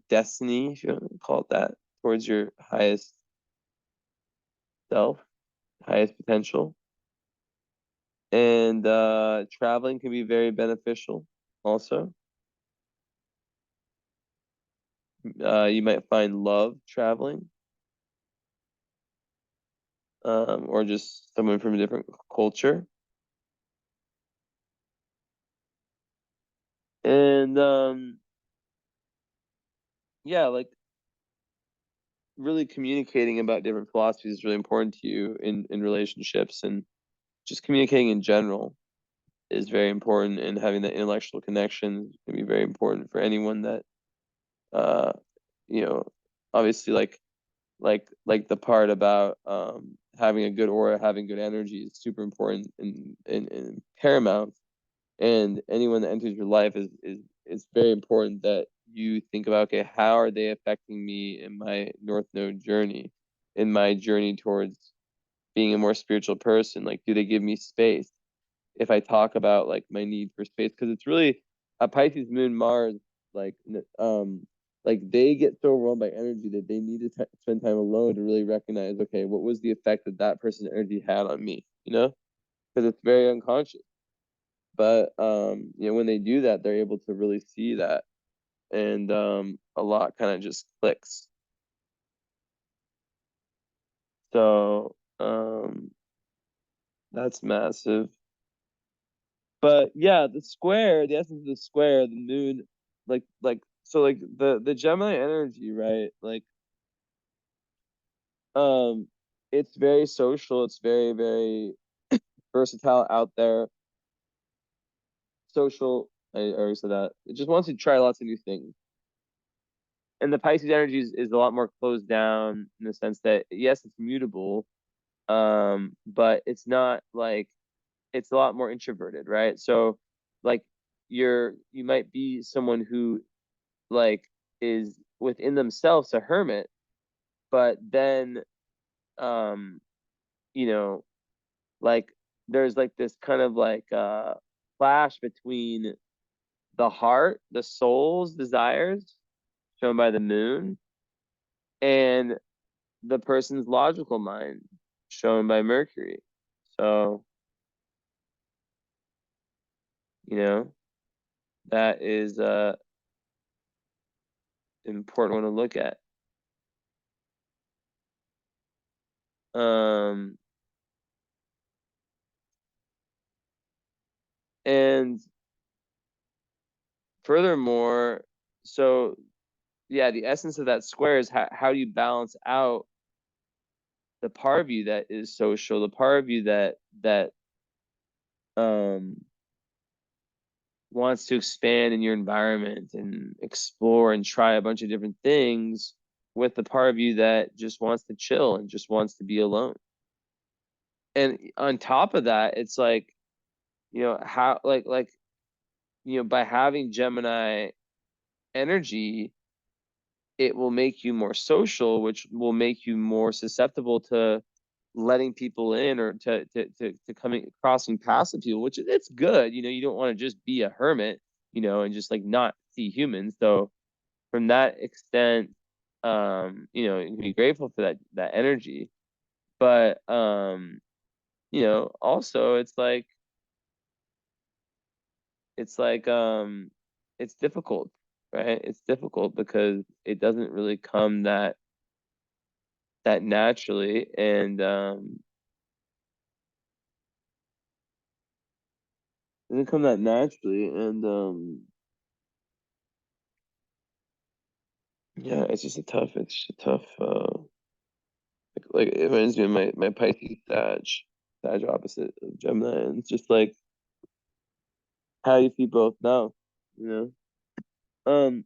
destiny, if you want to call it that, towards your highest self, highest potential. And traveling can be very beneficial also. You might find love traveling, or just someone from a different culture. And yeah, like really communicating about different philosophies is really important to you in relationships, and just communicating in general is very important, and having that intellectual connection can be very important for anyone that uh you know, obviously like the part about having a good aura, having good energy is super important and paramount. And anyone that enters your life is it's very important that you think about, okay, how are they affecting me in my North Node journey, in my journey towards being a more spiritual person? Like, do they give me space if I talk about like my need for space? Because it's really a Pisces moon Mars, like like they get so overwhelmed by energy that they need to spend time alone to really recognize, okay, what was the effect that that person's energy had on me, you know? Because it's very unconscious. But you know, when they do that, they're able to really see that, and a lot kind of just clicks. So that's massive. But yeah, the square, the essence of the square, the moon, like so like the Gemini energy, right? Like um it's very social, it's very versatile out there. Social, I already said that. It just wants to try lots of new things. And the Pisces energy is a lot more closed down in the sense that yes, it's mutable, but it's not like it's a lot more introverted, right? So like you might be someone who like is within themselves a hermit, but then um you know, like there's like this kind of like clash between the heart, the soul's desires shown by the moon, and the person's logical mind shown by Mercury. So, you know, that is an important one to look at. Um And furthermore, so yeah, the essence of that square is how do you balance out the part of you that is social, the part of you that um wants to expand in your environment and explore and try a bunch of different things, with the part of you that just wants to chill and just wants to be alone. And on top of that, it's like, how by having Gemini energy, it will make you more social, which will make you more susceptible to letting people in, or to coming crossing paths with people, which it's good. You don't want to just be a hermit, and just like not see humans. So from that extent, you can be grateful for that energy. But also it's like it's difficult, right? It's difficult because it doesn't really come that naturally, and yeah, it's just a tough like it reminds me of my Pisces Sag opposite of Gemini, and it's just like, how do you see both now, you know? Um,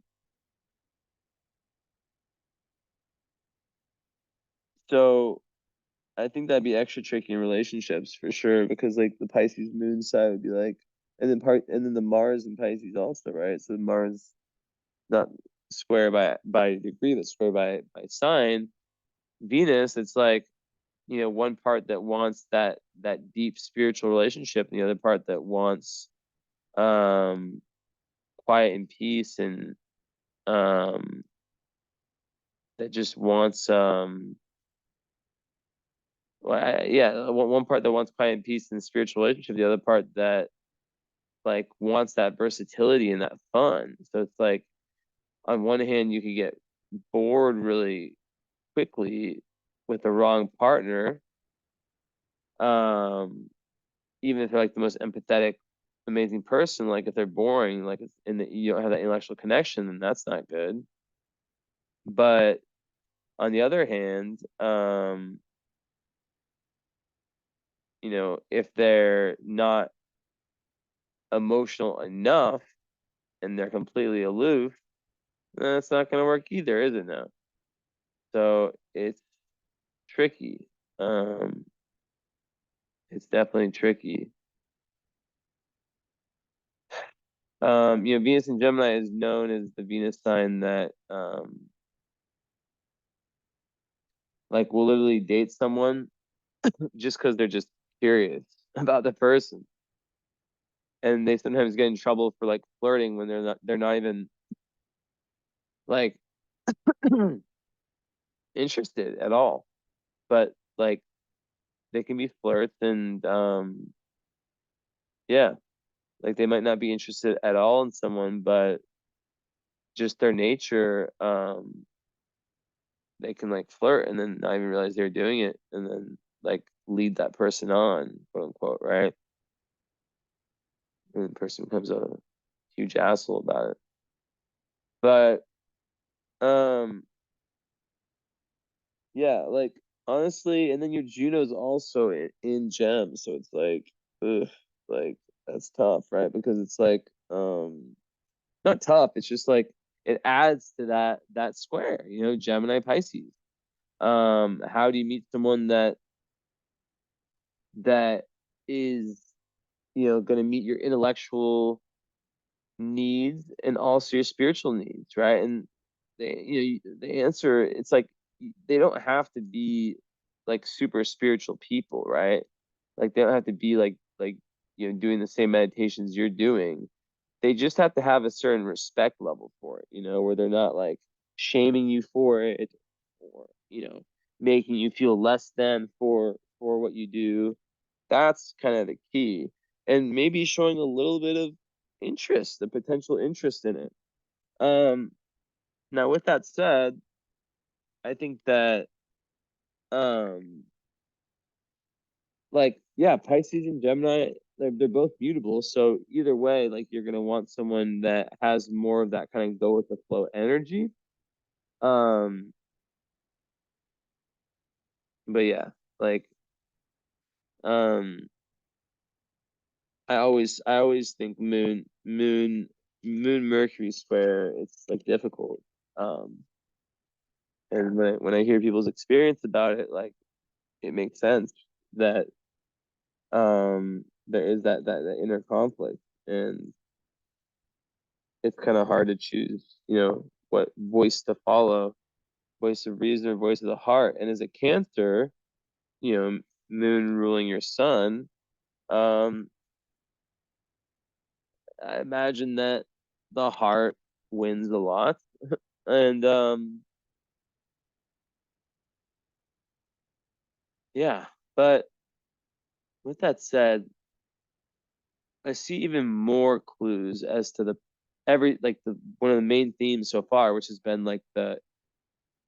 so I think that'd be extra tricky in relationships for sure, because like the Pisces moon side would be like, and then the Mars in Pisces also, right? So Mars not square by degree, but square by sign. Venus, it's like, one part that wants that deep spiritual relationship, and the other part that wants um quiet and peace, and um that just wants yeah, one part that wants quiet and peace and spiritual relationship, the other part that like wants that versatility and that fun. So it's like, on one hand you could get bored really quickly with the wrong partner, um even if they're like the most empathetic, amazing person. Like if they're boring, like you don't have that intellectual connection, then that's not good. But on the other hand, if they're not emotional enough and they're completely aloof, then it's not going to work either, is it now? So it's tricky. Um, it's definitely tricky. Venus in Gemini is known as the Venus sign that like will literally date someone just because they're just curious about the person, and they sometimes get in trouble for like flirting when they're not even like interested at all. But like they can be flirts, and yeah, like they might not be interested at all in someone, but just their nature, they can like flirt and then not even realize they're doing it, and then like lead that person on, quote unquote, right? And the person becomes a huge asshole about it. But um yeah, like honestly, and then your Juno's also in Gem, so it's like, ugh, like that's tough, right? Because it's like, not tough, it's just like it adds to that square, Gemini Pisces. How do you meet someone that is, going to meet your intellectual needs and also your spiritual needs, right? And the answer, it's like they don't have to be like super spiritual people, right? Like they don't have to be like doing the same meditations you're doing. They just have to have a certain respect level for it, where they're not like shaming you for it, or making you feel less than for what you do. That's kind of the key. And maybe showing a little bit of interest, the potential interest in it. Um, Now with that said, I think that um like, yeah, Pisces and Gemini, they're both mutable. So either way, like you're gonna want someone that has more of that kind of go with the flow energy. Um, but yeah, like um, I always think moon Mercury square. It's like difficult. Um, and when I hear people's experience about it, like it makes sense that there is that inner conflict, and it's kind of hard to choose, what voice to follow, voice of reason or voice of the heart. And as a Cancer, you know, moon ruling your sun, um, I imagine that the heart wins a lot. And yeah, but with that said, I see even more clues as to the every like the one of the main themes so far, which has been like the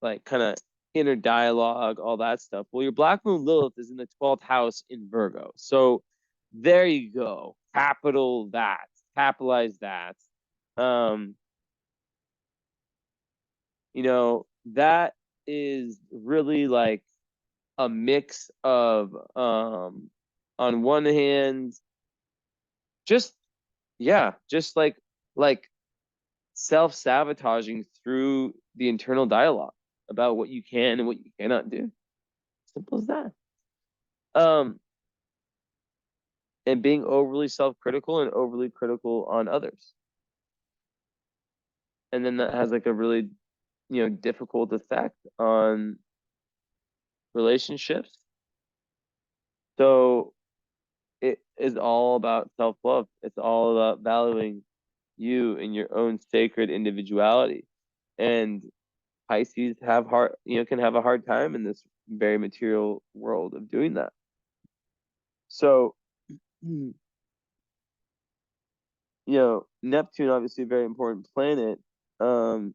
like kind of inner dialogue, all that stuff. Well, your Black Moon Lilith is in the 12th house in Virgo. So there you go. Capitalize that. Um, that is really like a mix of on one hand, just yeah, just like self-sabotaging through the internal dialogue about what you can and what you cannot do. Simple as that. Um, and being overly self-critical and overly critical on others. And then that has like a really, difficult effect on relationships. So it is all about self-love. It's all about valuing you and your own sacred individuality. And Pisces can have a hard time in this very material world of doing that. So, Neptune, obviously a very important planet, um,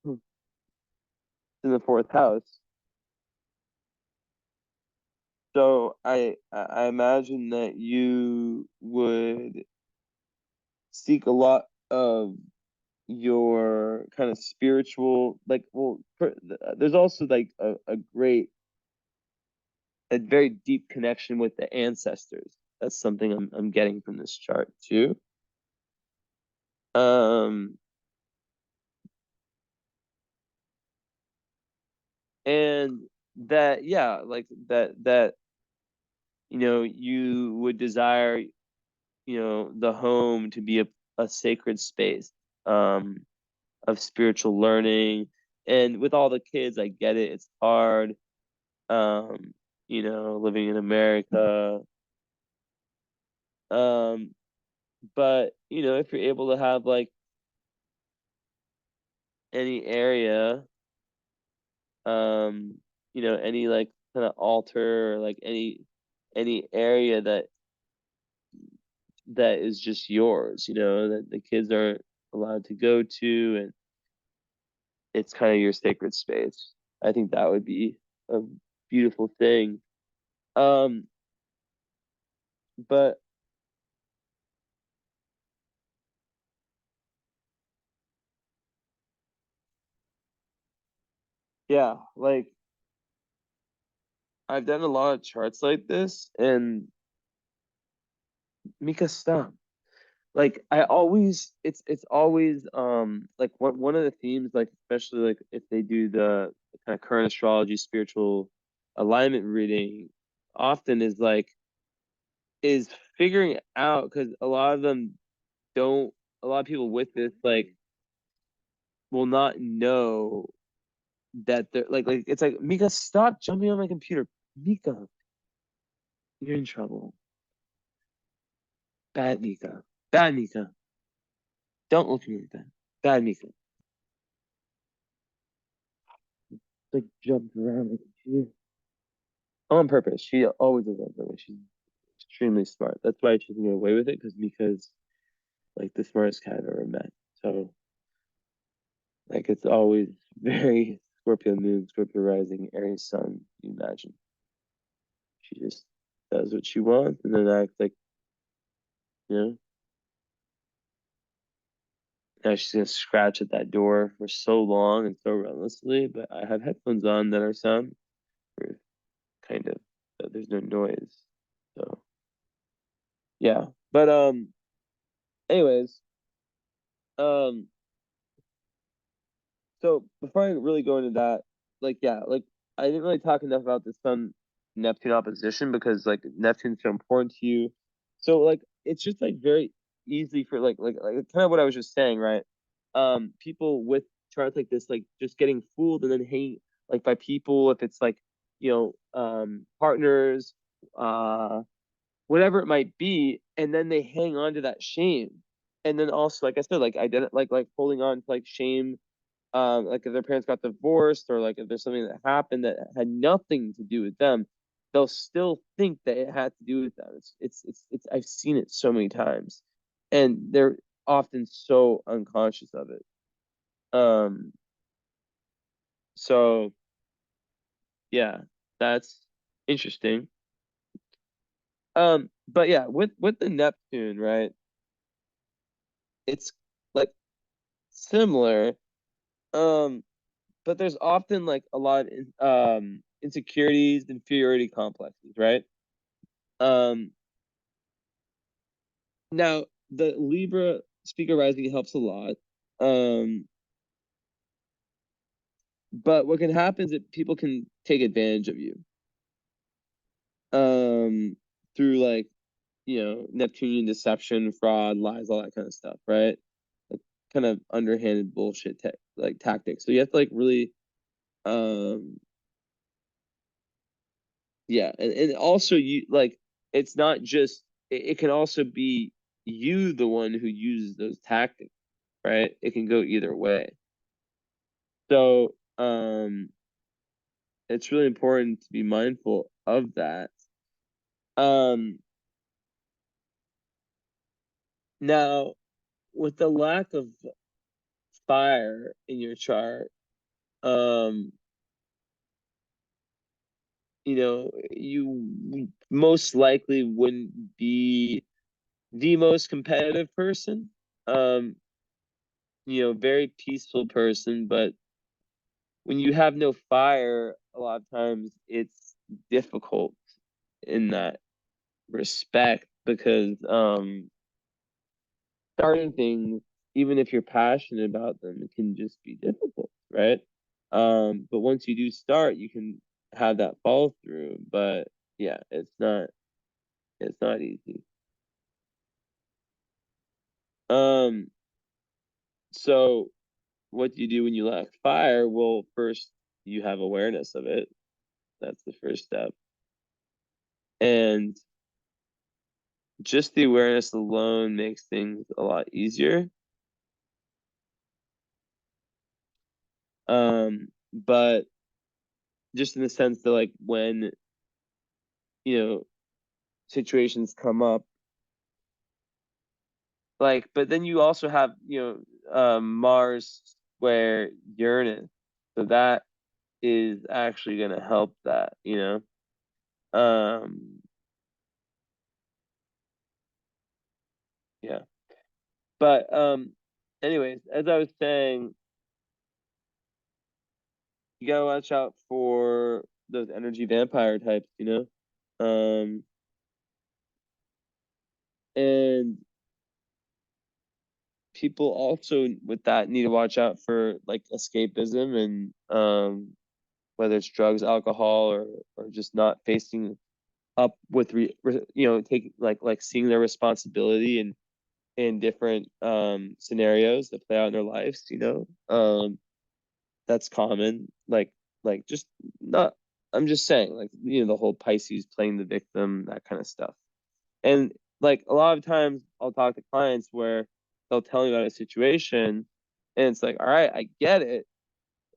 in the fourth house. So I imagine that you would seek a lot of your kind of spiritual, like, well, there's also like a very deep connection with the ancestors. That's something I'm getting from this chart too. Um, and that, yeah, like that you would desire, the home to be a sacred space, um, of spiritual learning. And with all the kids, I get it. It's hard, um, living in America. Um, but, if you're able to have like any area, any like kind of altar or like any area that is just yours, that the kids aren't allowed to go to, and it's kind of your sacred space. I think that would be a beautiful thing. Um, but yeah, like I've done a lot of charts like this, and Mika, stop. Like I always, it's always like one of the themes, like especially like if they do the kind of current astrology spiritual alignment reading, often is figuring out, because a lot of them don't, a lot of people with this like will not know that they're like it's like, Mika, stop jumping on my computer. Mika, you're in trouble. Bad Mika. Bad Mika. Don't look at me like that. Bad Mika. Like jumped around my computer. On purpose. She always does on purpose. She's extremely smart. That's why she can get away with it, because like the smartest cat I've ever met. So like it's always very Scorpio moon, Scorpio rising, Aries sun, you imagine. She just does what she wants and then acts like you know. Now she's gonna scratch at that door for so long and so relentlessly, but I have headphones on that are soundproof, kind of. So there's no noise. So yeah. But anyways, um so before I really go into that, like yeah, like I didn't really talk enough about the Sun Neptune opposition because like Neptune's so important to you. So like it's just like very easy for like kind of what I was just saying, right? People with charts like this, like just getting fooled and then hang like by people if it's like, partners, uh whatever it might be, and then they hang on to that shame. And then also, like I said, like like holding on to like shame, like if their parents got divorced or like if there's something that happened that had nothing to do with them, they'll still think that it had to do with them. It's I've seen it so many times, and they're often so unconscious of it. um so yeah, that's interesting. But yeah, with the Neptune, right, it's like similar. um but there's often like a lot of insecurities, inferiority complexes, right? Um, Now the Libra Spica rising helps a lot. Um, but what can happen is that people can take advantage of you. Um, Through like, Neptunian deception, fraud, lies, all that kind of stuff, right? Like kind of underhanded bullshit like tactics. So you have to like really um yeah, and also you like it's not just it can also be you the one who uses those tactics, right? It can go either way. So it's really important to be mindful of that. Um Now with the lack of fire in your chart, um, you most likely wouldn't be the most competitive person. Um, very peaceful person, but when you have no fire, a lot of times it's difficult in that respect because starting things, even if you're passionate about them, it can just be difficult, right? But once you do start, you can have that follow through. But yeah, it's not easy. Um, so what do you do when you lack fire? Well, first you have awareness of it. That's the first step. And just the awareness alone makes things a lot easier. But just in the sense that like when, you know, situations come up, like, but then you also have, Mars square Uranus. So that is actually gonna help that. Um, yeah. But anyways, as I was saying, you gotta watch out for those energy vampire types. And people also with that need to watch out for like escapism and whether it's drugs, alcohol, or just not facing up with take like seeing their responsibility in different scenarios that play out in their lives. That's common, like just not, I'm just saying, like, the whole Pisces playing the victim, that kind of stuff. And like a lot of times I'll talk to clients where they'll tell me about a situation and it's like, all right, I get it.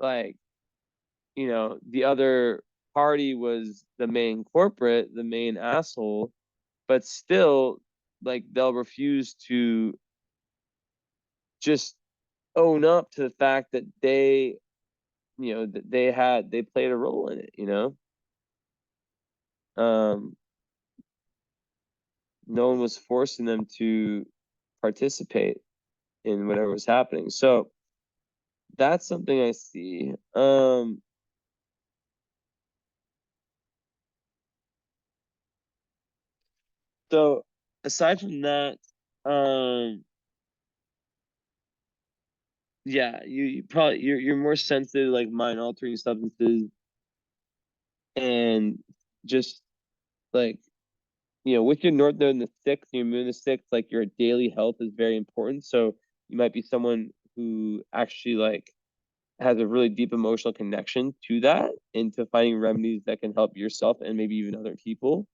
Like, the other party was the main corporate, the main asshole, but still, like, they'll refuse to just own up to the fact that they played a role in it. Um, no one was forcing them to participate in whatever was happening. So that's something I see. So aside from that, yeah, you probably you're more sensitive to like mind altering substances, and just like, with your north node in the sixth, your moon in the sixth, like your daily health is very important. So you might be someone who actually like has a really deep emotional connection to that, into finding remedies that can help yourself and maybe even other people.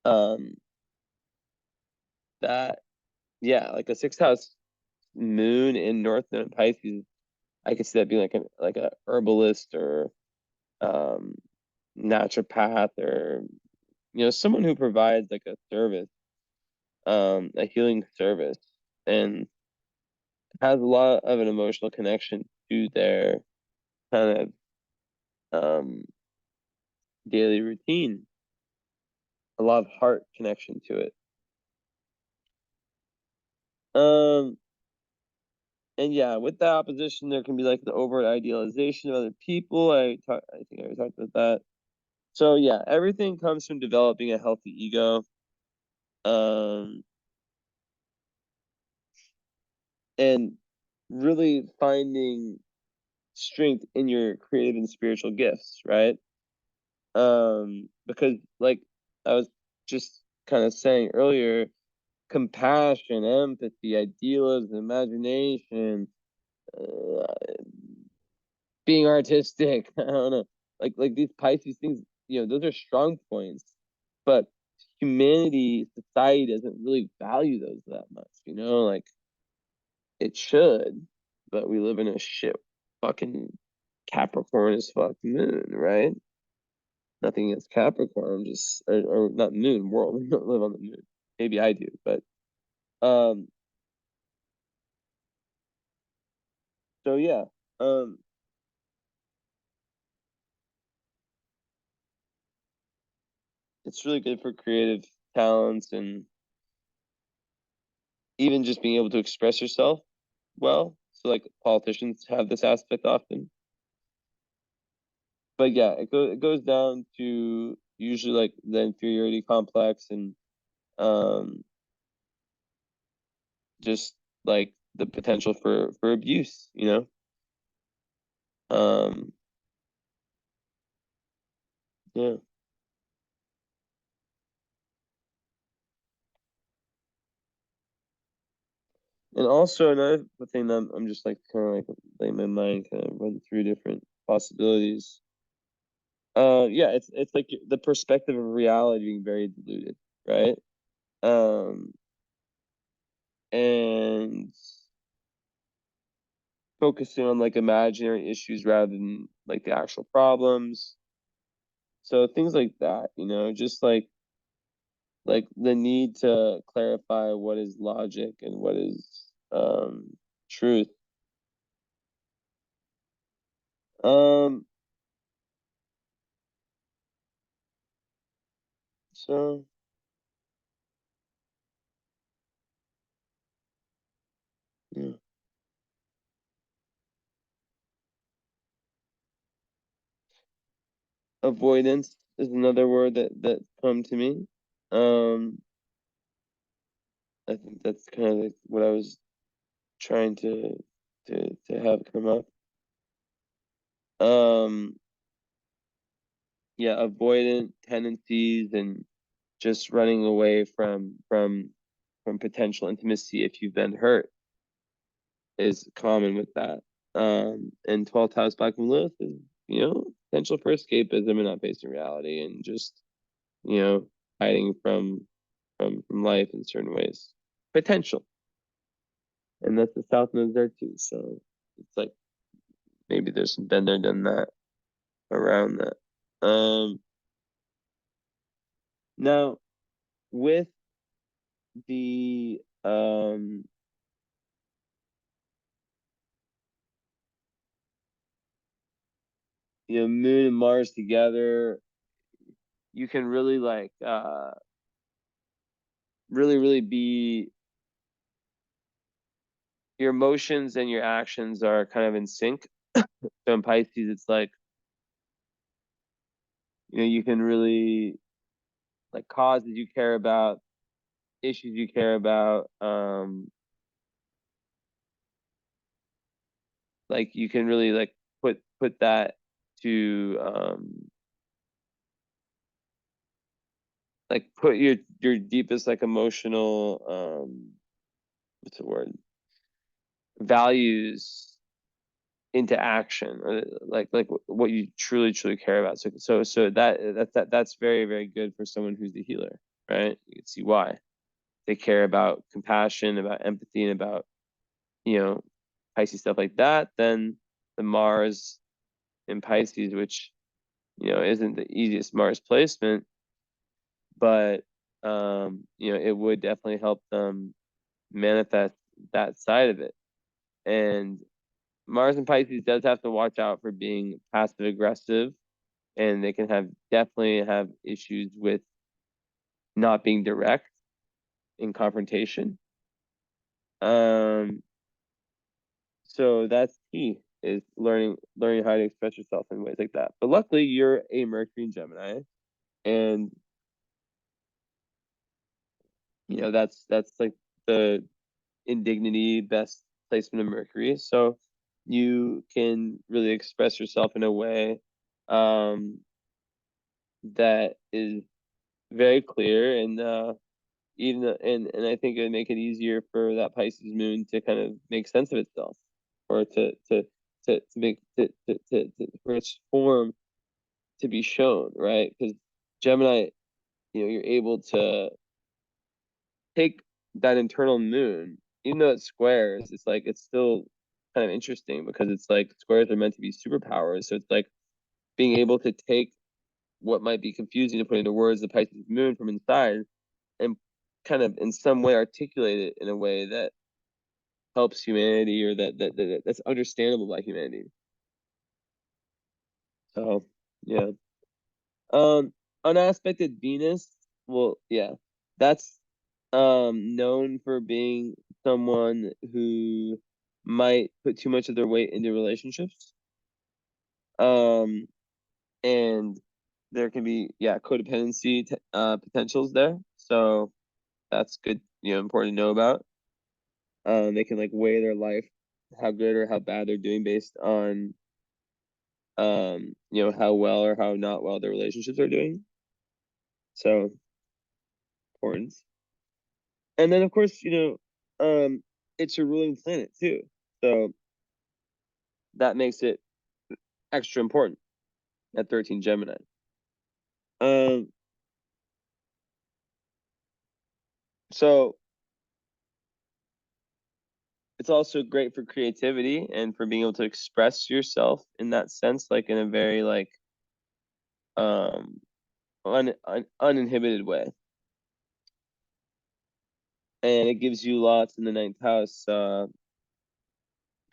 Um, that Yeah, like a sixth house moon in north node in Pisces, I could see that being like a herbalist, or um naturopath, or someone who provides like a service, a healing service, and has a lot of an emotional connection to their kind of daily routine, a lot of heart connection to it. Um, and yeah, with that opposition, there can be like the overt idealization of other people. I think I already talked about that. So yeah, everything comes from developing a healthy ego, um, and really finding strength in your creative and spiritual gifts, right? Because like I was just kind of saying earlier, compassion, empathy, idealism, imagination, uh, being artistic. I don't know, like these Pisces things, those are strong points, but humanity, society doesn't really value those that much, like it should, but we live in a shit fucking Capricorn as fuck moon, right? Nothing against Capricorn, just or not moon world. We don't live on the moon. Maybe I do, but um, so yeah, um, it's really good for creative talents, and even just being able to express yourself well. So like politicians have this aspect often, but yeah, it goes down to usually like the inferiority complex, and um, just like the potential for abuse, Um, yeah. And also another thing that I'm just like kind of like letting my mind kind of run through different possibilities. Yeah, it's like the perspective of reality being very diluted, right? Um, and focusing on like imaginary issues rather than like the actual problems. So things like that, just like the need to clarify what is logic and what is truth. Um, so yeah. Avoidance is another word that come to me. Um, I think that's kind of like what I was trying to have come up. Um, yeah, avoidant tendencies, and just running away from potential intimacy if you've been hurt is common with that. And 12th house Black and Lilith is, potential for escapism and not facing reality, and just, you know, hiding from life in certain ways. Potential. And that's the South Node there too. So it's like maybe there's some been there, done that around that. Now with the Moon and Mars together, you can really like really be, your emotions and your actions are kind of in sync. So in Pisces, it's like, you can really like causes you care about, issues you care about, like you can really like put that to like put your deepest like emotional what's the word, values into action, or like what you truly care about. So that's very, very good for someone who's the healer, right? You can see why they care about compassion, about empathy, and about, you know, Pisces stuff like that. Then the Mars in Pisces, which, isn't the easiest Mars placement, but it would definitely help them manifest that side of it. And Mars and Pisces does have to watch out for being passive aggressive, and they can definitely have issues with not being direct in confrontation. So that's key, is learning how to express yourself in ways like that. But luckily, you're a Mercury in Gemini, and that's like the indignity best placement of Mercury. So you can really express yourself in a way that is very clear, and and I think it would make it easier for that Pisces moon to kind of make sense of itself, or to make for its form to be shown, right? Because Gemini, you're able to take that internal moon, even though it's squares, it's like it's still kind of interesting, because it's like squares are meant to be superpowers. So it's like being able to take what might be confusing to put into words, the Pisces moon from inside, and kind of in some way articulate it in a way that helps humanity, or that's understandable by humanity. So yeah. Unaspected Venus, well, yeah, that's known for being someone who might put too much of their weight into relationships. And there can be, yeah, codependency potentials there. So that's good, important to know about. They can like weigh their life, how good or how bad they're doing, based on how well or how not well their relationships are doing. So important. And then of course, it's a ruling planet too. So that makes it extra important at 13 Gemini. Um, so it's also great for creativity and for being able to express yourself in that sense, like in a very like um uninhibited way. And it gives you lots in the ninth house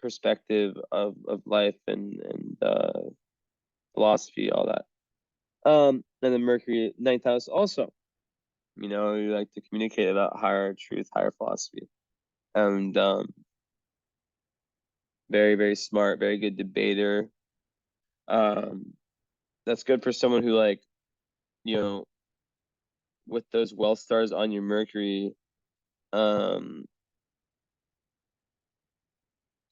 perspective of life and philosophy, all that. And then Mercury, ninth house also. You like to communicate about higher truth, higher philosophy, and very, very smart, very good debater. Um, that's good for someone who like, you know, with those wealth stars on your Mercury, um,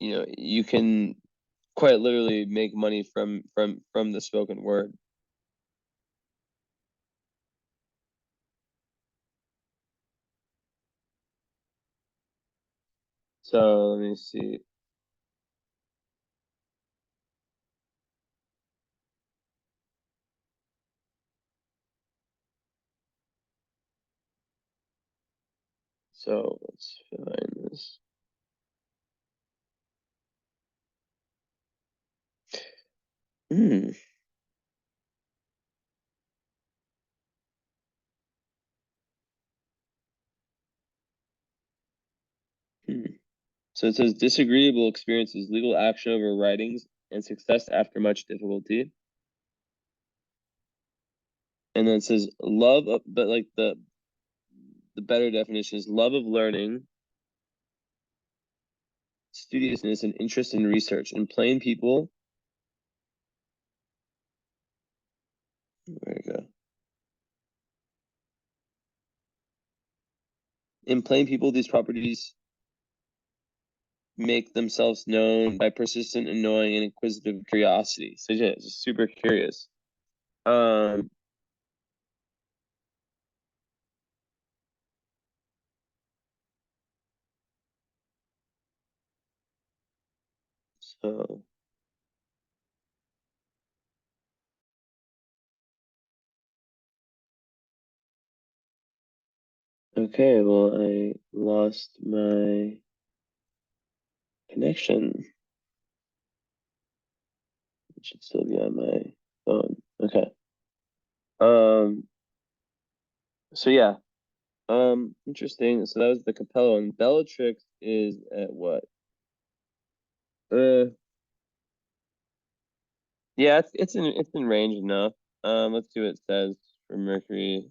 you can quite literally make money from the spoken word. So let me see. So let's find this. Hmm. Hmm. So it says disagreeable experiences, legal action over writings, and success after much difficulty. And then it says love of, but like the better definition is love of learning, studiousness, and interest in research. In plain people, there you go. In plain people, these properties make themselves known by persistent, annoying, and inquisitive curiosity. So yeah, just super curious. Um, so okay, well, I lost my connection. It should still be on my phone. Okay. Um, so yeah. Interesting. So that was the Capella one. Bellatrix is at what? Uh, yeah, it's in range enough. Let's see what it says for Mercury,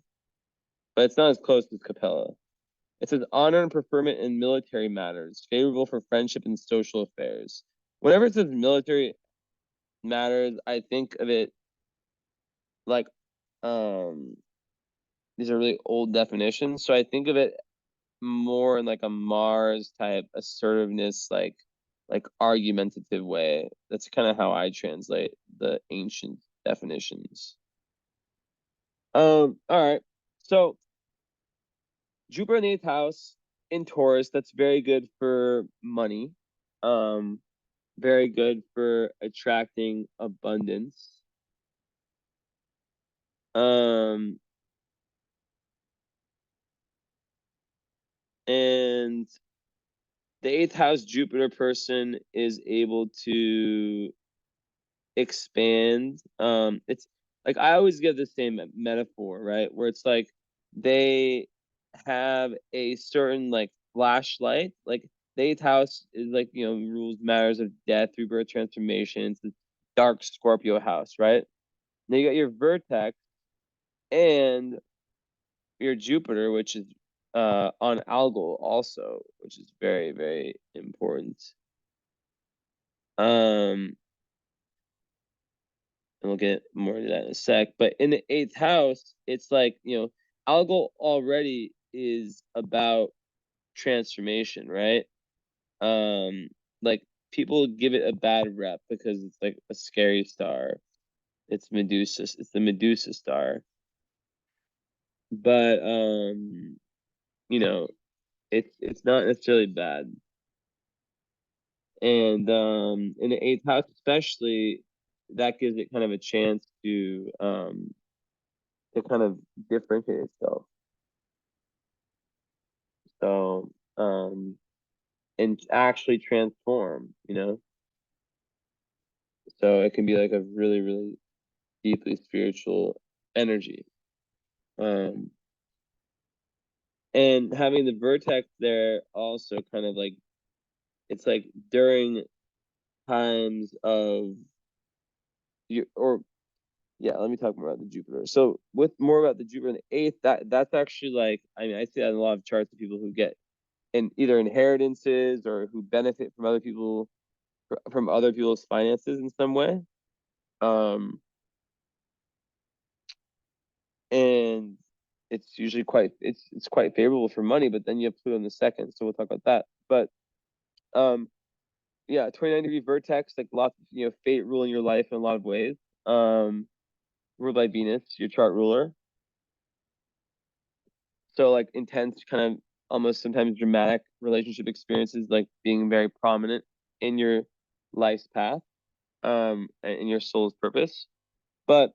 but it's not as close as Capella. It says honor and preferment in military matters, favorable for friendship and social affairs. Whenever it says military matters, I think of it like um these are really old definitions. So I think of it more in like a Mars type assertiveness, like argumentative way. That's kind of how I translate the ancient definitions. All right. So Jupiter in the eighth house in Taurus, that's very good for money. Um, very good for attracting abundance. Um, and the eighth house Jupiter person is able to expand. It's like I always give the same metaphor, right? Where it's like they have a certain like flashlight. Like the eighth house is like, rules matters of death, rebirth, transformation. It's the dark Scorpio house, right? Now you got your vertex and your Jupiter, which is on Algol also, which is very, very important. Um, and we'll get more into that in a sec. But in the eighth house, it's like, Algol already is about transformation, right? Um, like people give it a bad rep because it's like a scary star. It's Medusa. It's the Medusa star. But you know, it's not necessarily bad. And in the eighth house, especially, that gives it kind of a chance to kind of differentiate itself. So and actually transform. So it can be like a really, really deeply spiritual energy. Um and having the vertex there also kind of like it's like during times of you or yeah, let me talk more about the Jupiter. So with more about the Jupiter in the eighth, that's actually like I see that in a lot of charts of people who get in either inheritances or who benefit from other people's finances in some way. Um and it's usually it's quite favorable for money, but then you have Pluto in the second, so we'll talk about that. But um yeah, 29-degree vertex, like lots of fate ruling your life in a lot of ways. Um Ruled by Venus, your chart ruler. So like intense, kind of almost sometimes dramatic relationship experiences, like being very prominent in your life's path, and in your soul's purpose. But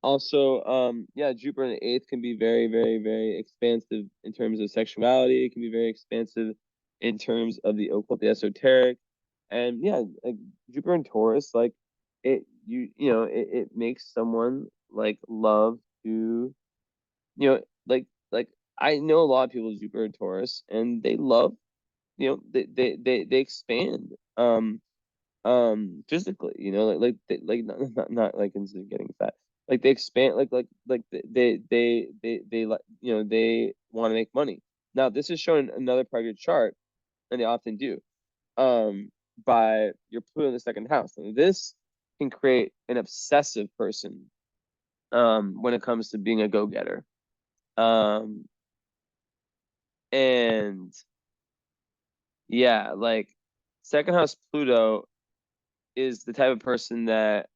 also, yeah, Jupiter in the eighth can be very, very, very expansive in terms of sexuality. It can be very expansive in terms of the occult, the esoteric. And yeah, like Jupiter in Taurus, like it makes someone like love to, like I know a lot of people with Jupiter in Taurus and they love, they expand physically, like not like into getting fat. Like they expand, they they want to make money. Now this is showing another part of your chart, and they often do, by your Pluto in the second house. And this can create an obsessive person, when it comes to being a go-getter. And yeah, like second house Pluto is the type of person that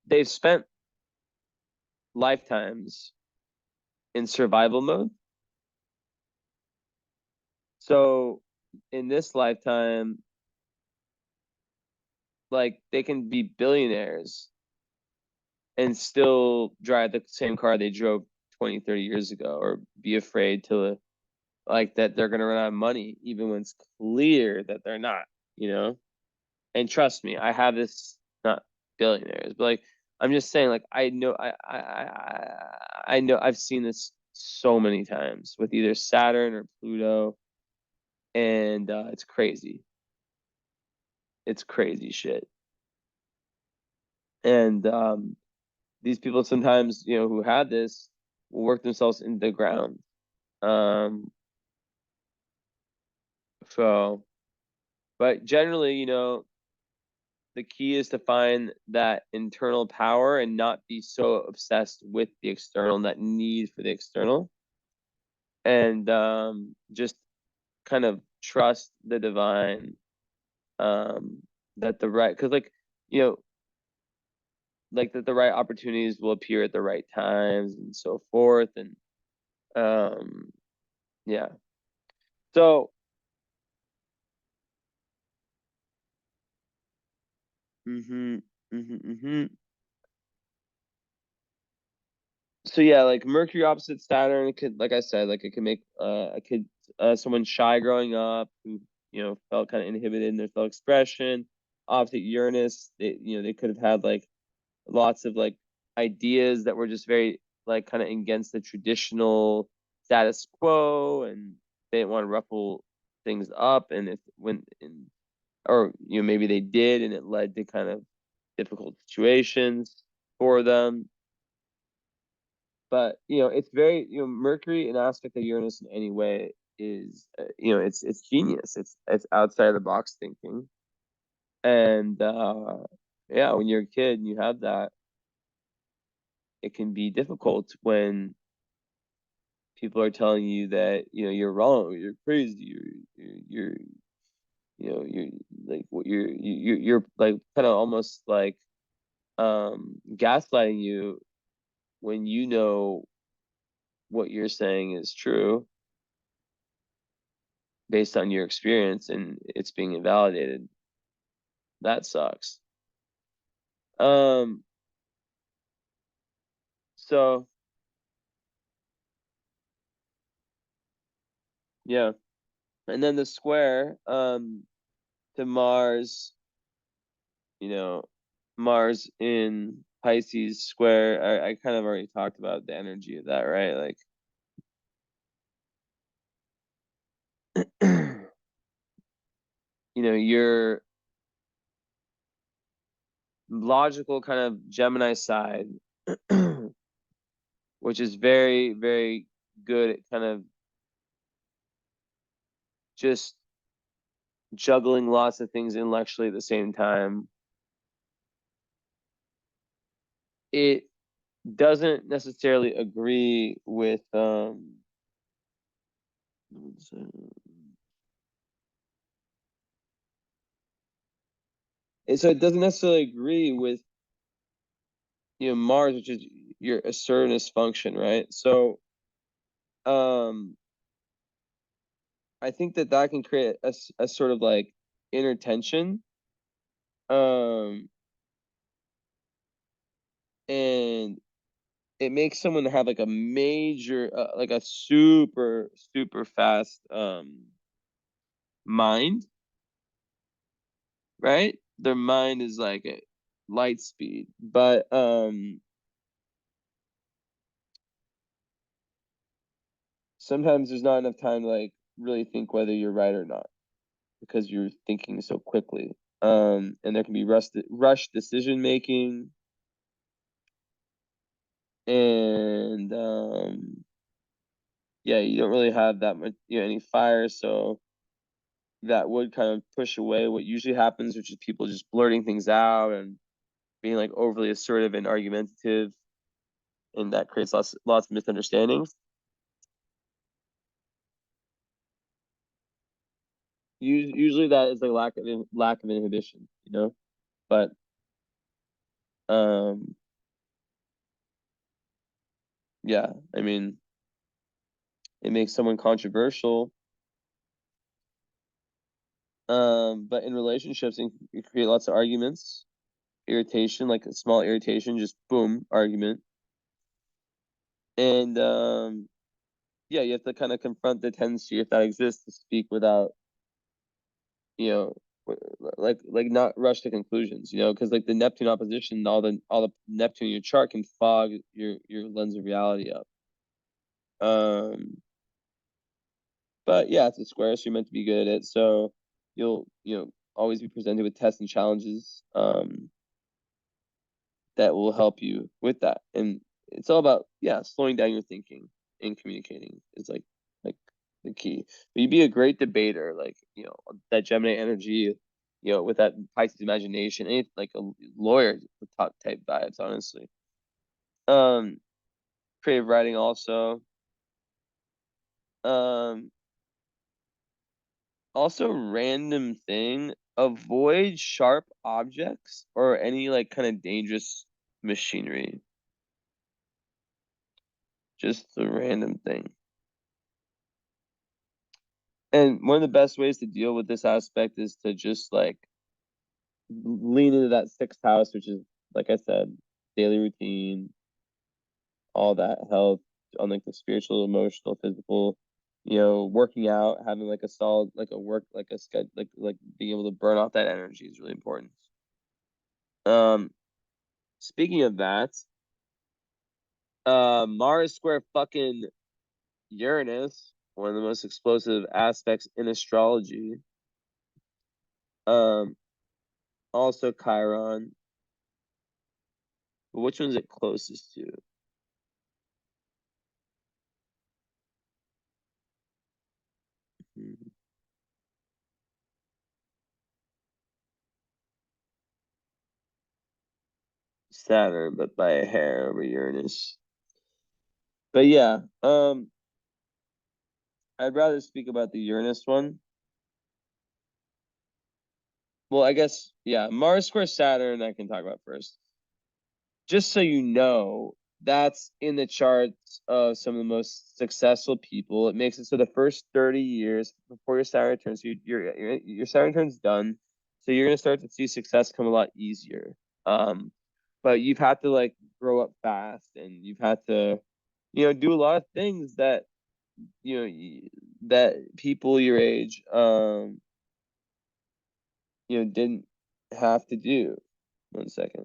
they've spent lifetimes in survival mode. So in this lifetime, like they can be billionaires and still drive the same car they drove 20, 30 years ago, or be afraid to like that they're going to run out of money, even when it's clear that they're not, you know? And trust me, I have this, not billionaires, but like, I'm just saying, like, I know I've seen this so many times with either Saturn or Pluto, and it's crazy. It's crazy shit. And these people sometimes, who had this will work themselves into the ground. Um, so, but generally, the key is to find that internal power and not be so obsessed with the external and that need for the external. And just kind of trust the divine, that the right, because like, you know, like that the right opportunities will appear at the right times and so forth. And yeah. So, mm-hmm, mm-hmm, mm-hmm. So yeah, like Mercury opposite Saturn could, like I said, like it could make a kid, someone shy growing up who, felt kind of inhibited in their self expression. Opposite Uranus, they could have had like lots of like ideas that were just very like kind of against the traditional status quo, and they didn't want to ruffle things up. And if when in, or maybe they did, and it led to kind of difficult situations for them. But it's very, Mercury, an aspect of Uranus in any way, is it's genius. It's outside of the box thinking. And yeah, when you're a kid and you have that, it can be difficult when people are telling you that you're wrong, you're crazy, you're like what you're like kind of almost like gaslighting you when what you're saying is true based on your experience and it's being invalidated. That sucks. Um, so yeah. And then the square, to Mars, you know, Mars in Pisces square. I kind of already talked about the energy of that, right? Like, your logical kind of Gemini side, which is very, very good at kind of just juggling lots of things intellectually at the same time. It doesn't necessarily agree with so it doesn't necessarily agree with Mars, which is your assertiveness function, right? So um I think that can create a sort of like inner tension, um and it makes someone have like a major, like a super super fast mind, right? Their mind is like at light speed, but sometimes there's not enough time to like really think whether you're right or not because you're thinking so quickly. And there can be rush decision making, and yeah, you don't really have that much, any fire, so that would kind of push away what usually happens, which is people just blurting things out and being like overly assertive and argumentative, and that creates lots of misunderstandings. Usually that is a lack of inhibition, but um yeah, I mean, it makes someone controversial, but in relationships it create lots of arguments, irritation, like a small irritation, just boom, argument. And yeah, you have to kind of confront the tendency, if that exists, to speak without, you know like not rush to conclusions, because like the Neptune opposition, all the Neptune in your chart can fog your lens of reality up. But yeah, it's a square, so you're meant to be good at it, so you'll always be presented with tests and challenges that will help you with that. And it's all about, yeah, slowing down your thinking and communicating is like the key. But you'd be a great debater, like, that Gemini energy, with that Pisces imagination, like a lawyer top type vibes, honestly. Um, Creative writing also. Um, Also, random thing, avoid sharp objects or any like kind of dangerous machinery. Just a random thing. And one of the best ways to deal with this aspect is to just like lean into that sixth house, which is, like I said, daily routine, all that health on like the spiritual, emotional, physical, working out, having like a solid, like a work, like a schedule, like being able to burn off that energy is really important. Um, Speaking of that, Mars square fucking Uranus, one of the most explosive aspects in astrology. Um, Also Chiron. But which one's it closest to? Hmm. Saturn, but by a hair over Uranus. But yeah, I'd rather speak about the Uranus one. Well, I guess, yeah, Mars square Saturn I can talk about first. Just so you know, that's in the charts of some of the most successful people. It makes it so the first 30 years before your Saturn return, so your Saturn return's done, so you're gonna start to see success come a lot easier. But you've had to like grow up fast, and you've had to, do a lot of things that that people your age, didn't have to do. One second.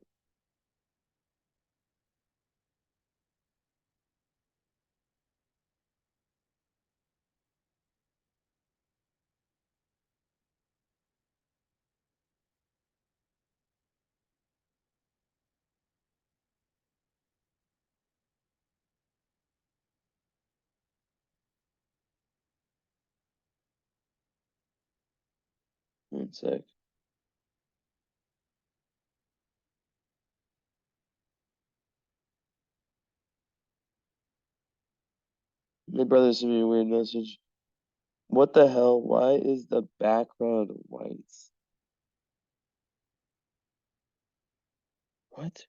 One sec. My brother sent me a weird message. What the hell? Why is the background white? What?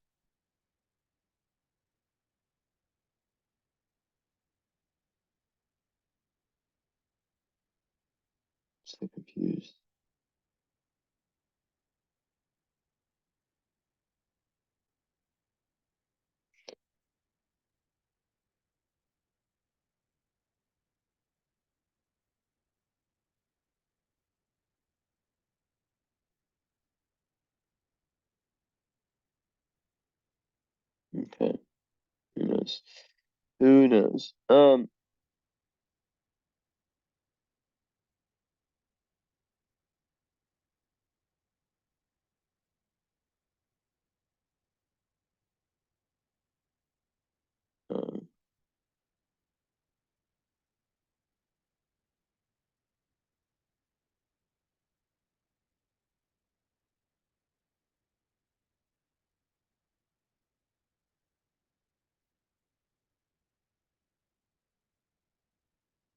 So confused. Okay. Who knows? Who knows?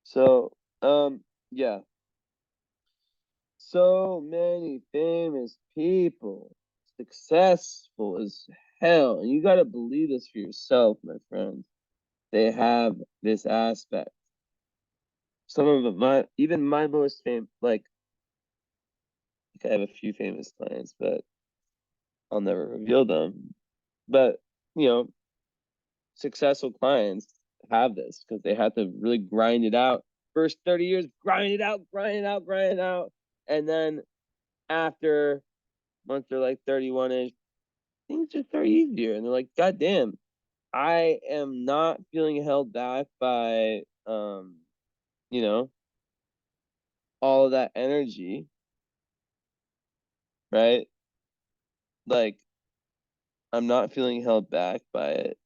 So, yeah. So many famous people, successful as hell. And you gotta believe this for yourself, my friend. They have this aspect. Some of them, even my most famous, like I have a few famous clients, but I'll never reveal them. But, you know, successful clients have this because they have to really grind it out. First 30 years, grind it out, grind it out, grind it out. And then after, once they're like 31-ish, things just are easier. And they're like, God damn, I am not feeling held back by, you know, all of that energy, right? Like, I'm not feeling held back by it.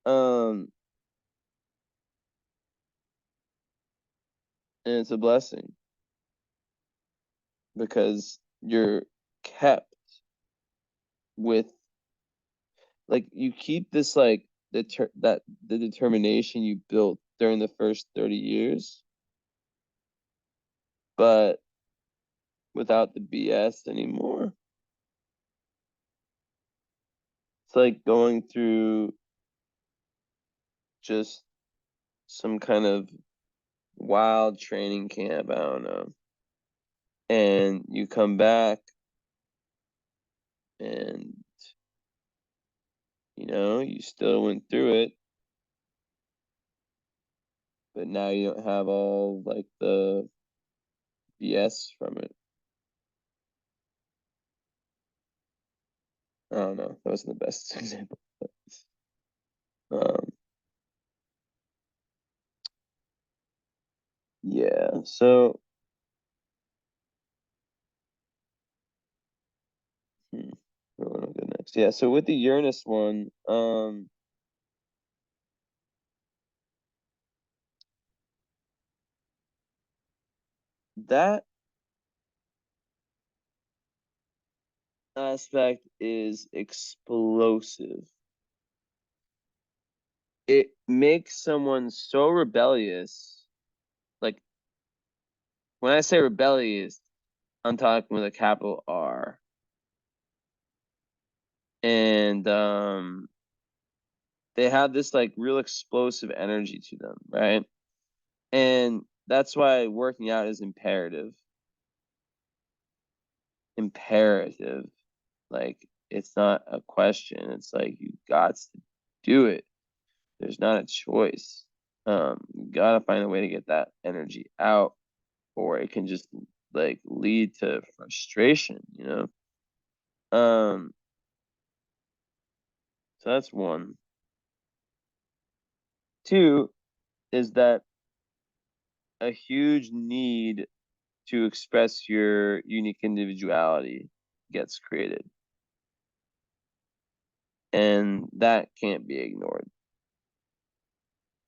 Um, and it's a blessing because you're kept with, like, you keep this, like, the determination you built during the first 30 years, but without the BS anymore. It's like going through just some kind of wild training camp, I don't know. And you come back and, you still went through it, but now you don't have all like the BS from it. I don't know. That wasn't the best example. But, um, yeah. So, where wanna go next? Yeah. So with the Uranus one, that aspect is explosive. It makes someone so rebellious. Like, when I say rebellious, I'm talking with a capital R. And they have this like real explosive energy to them, right? And that's why working out is imperative. Imperative. Like, it's not a question. It's like you got to do it. There's not a choice. You gotta find a way to get that energy out, or it can just like lead to frustration. So that's one. Two is that a huge need to express your unique individuality gets created. And that can't be ignored,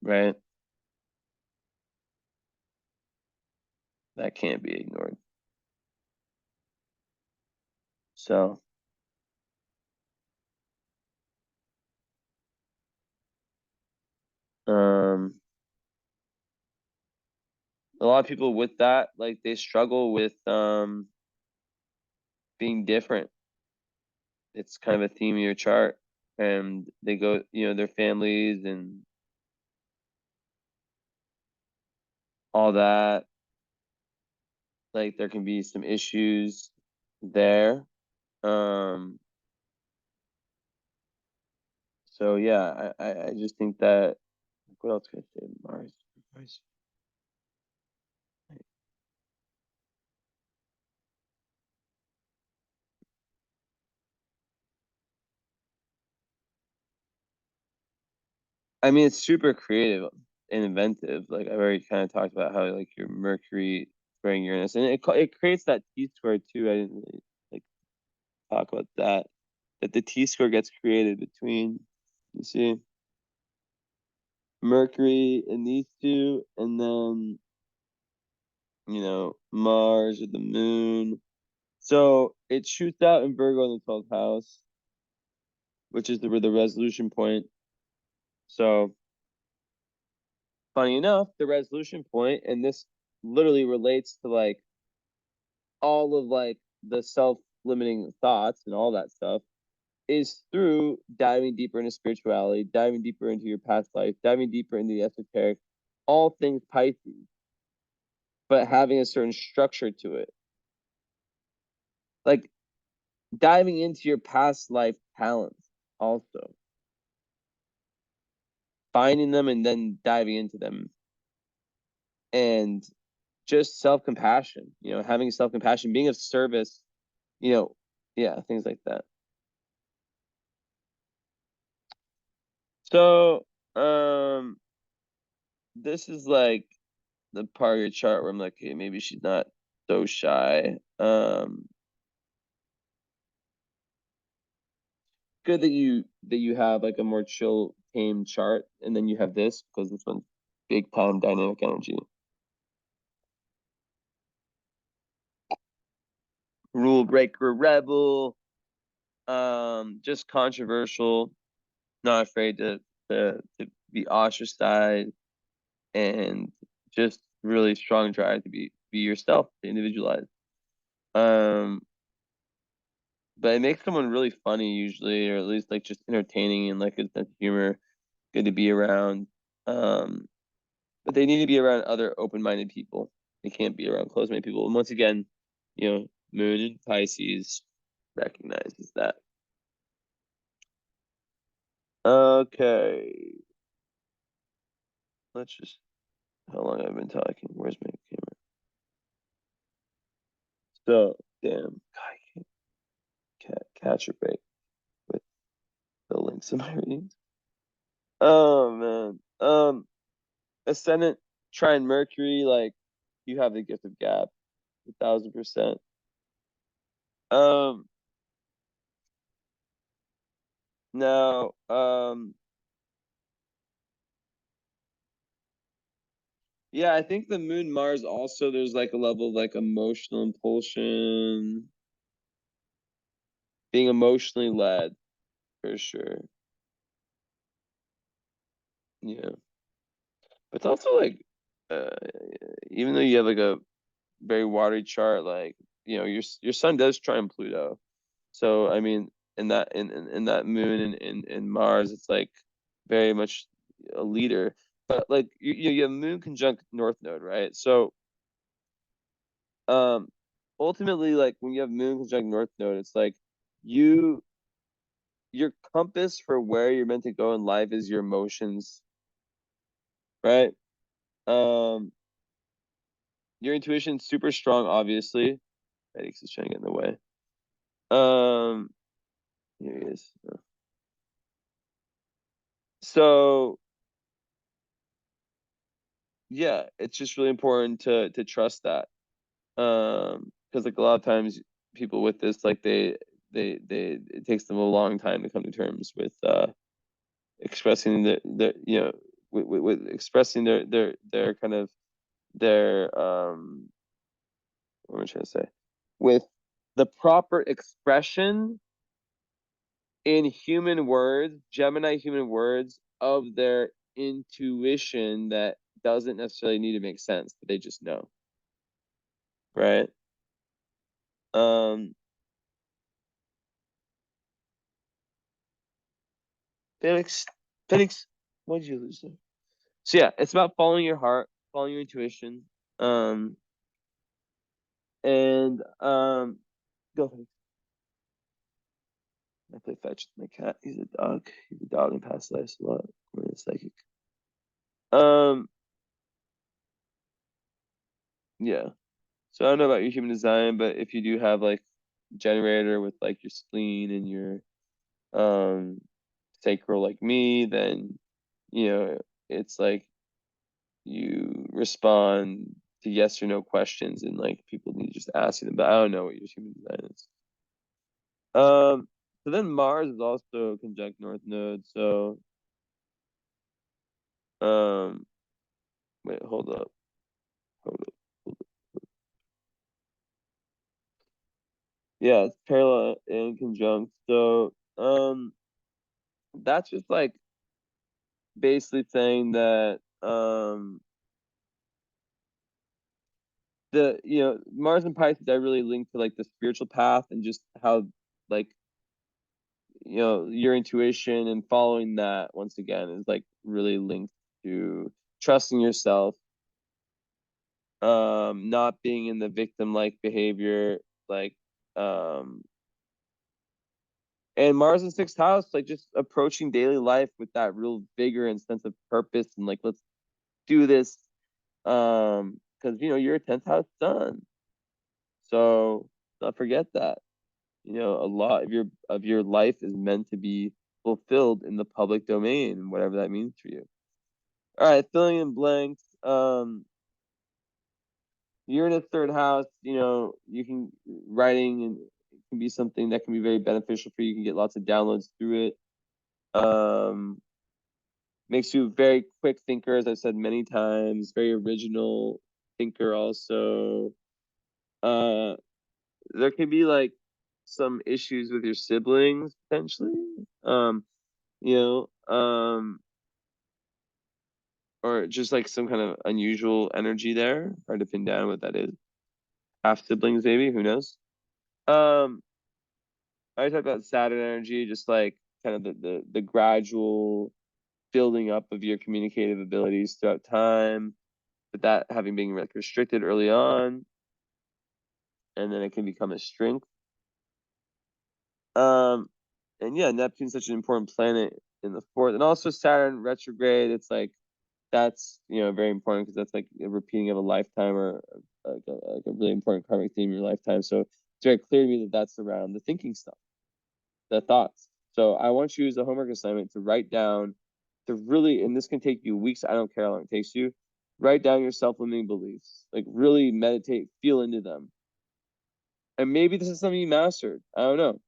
right? That can't be ignored. So, um, a lot of people with that, like, they struggle with being different. It's kind of a theme of your chart. And they go, their families and all that. Like, there can be some issues there. Um, so yeah, I just think that, what else can I say? Mars. I mean, it's super creative and inventive. Like, I've already kind of talked about how like your Mercury squaring Uranus, and it creates that T square too. I didn't really like talk about that. That the T square gets created between, you see, Mercury and these two, and then Mars or the Moon. So it shoots out in Virgo in the 12th house, which is the resolution point. So funny enough, the resolution point, and this literally relates to like all of like the self-limiting thoughts and all that stuff, is through diving deeper into spirituality, diving deeper into your past life, diving deeper into the esoteric, all things Pisces, but having a certain structure to it. Like diving into your past life talents also. Finding them and then diving into them. And just self-compassion, having self-compassion, being of service, yeah, things like that. So, this is like the part of your chart where I'm like, okay, maybe she's not so shy. Good that you have like a more chill, tame chart, and then you have this because this one's big time dynamic energy. Rule breaker, rebel, just controversial, not afraid to be ostracized, and just really strong drive to be yourself, to individualize. But it makes someone really funny usually, or at least like just entertaining and like a sense of humor, good to be around. But they need to be around other open-minded people. They can't be around closed-minded people. And once again, Moon in Pisces recognizes that. Okay. Let's just, how long have I been talking? Where's my camera? So, damn, I can't catch a break with the links in my readings. Oh, man. Ascendant trine Mercury, like, you have the gift of gab, 1,000%. Now, yeah, I think the Moon Mars also, there's like a level of like emotional impulsion, being emotionally led, for sure. Yeah. But it's also like, even though you have like a very watery chart, like, your sun does trine Pluto. So, I mean, in that Moon and Mars, it's like very much a leader. But like you have Moon conjunct North Node, right? So, ultimately, like when you have Moon conjunct North Node, it's like you your compass for where you're meant to go in life is your emotions, right? Um, your intuition's super strong, obviously. Headaches is trying to get in the way. Here he is. So yeah, it's just really important to trust that. Because like a lot of times people with this, like they it takes them a long time to come to terms with expressing the with expressing their kind of their what am I trying to say, with the proper expression in human words, Gemini human words, of their intuition that doesn't necessarily need to make sense, but they just know, right? Um, Felix, Felix, what did you lose there? So yeah, it's about following your heart, following your intuition, um, and go ahead. I play fetch with my cat. He's a dog. He's a dog in past lives a lot. We're in psychic. Um, yeah. So I don't know about your human design, but if you do have like generator with like your spleen and your um sacral like me, then it's like you respond to yes or no questions, and like people need to just ask you them. But I don't know what your human design is. So then Mars is also conjunct North Node. So um, wait, hold up, hold up. Yeah, it's parallel and conjunct. So that's just like basically saying that Mars and Pisces I really link to like the spiritual path and just how like your intuition and following that once again is like really linked to trusting yourself, not being in the victim like behavior, like and Mars in sixth house, like just approaching daily life with that real vigor and sense of purpose and like let's do this. Because you're a 10th house sun. So don't forget that. A lot of your life is meant to be fulfilled in the public domain, whatever that means for you. All right, filling in blanks. You're in a third house, you can writing and it can be something that can be very beneficial for you. You can get lots of downloads through it. Makes you a very quick thinker, as I've said many times, very original thinker also. There can be like some issues with your siblings potentially. You know, or just like some kind of unusual energy there. Hard to pin down what that is. Half siblings, maybe, who knows? Um, I talked about Saturn energy, just like kind of the gradual building up of your communicative abilities throughout time, but that having been like restricted early on, and then it can become a strength. And yeah, Neptune's such an important planet in the fourth, and also Saturn retrograde. It's like that's very important because that's like a repeating of a lifetime or like a really important karmic theme in your lifetime. So it's very clear to me that that's around the thinking stuff, the thoughts. So I want you as a homework assignment to write down, to really, and this can take you weeks. I don't care how long it takes you. Write down your self-limiting beliefs. Like really meditate, feel into them. And maybe this is something you mastered. I don't know.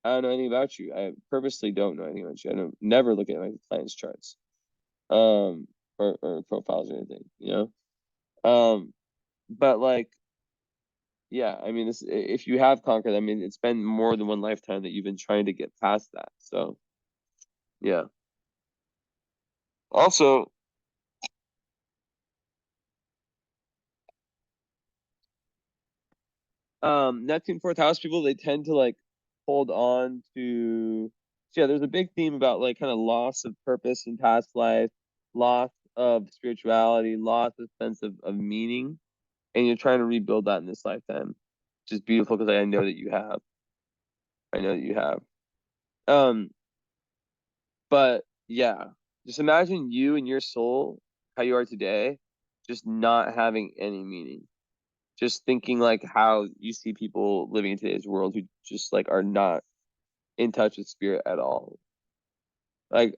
I don't know anything about you. I purposely don't know anything about you. I don't never look at my clients' charts, or profiles or anything. But like, yeah, I mean, this if you have conquered, I mean, it's been more than one lifetime that you've been trying to get past that. So yeah. Also, Neptune fourth house people, they tend to like hold on to. So yeah, there's a big theme about like kind of loss of purpose in past life, loss of spirituality, loss of sense of meaning, and you're trying to rebuild that in this lifetime, which is beautiful because I know that you have. I know that you have. Um, but yeah, just imagine you and your soul, how you are today, just not having any meaning. Just thinking like how you see people living in today's world who just like are not in touch with spirit at all. Like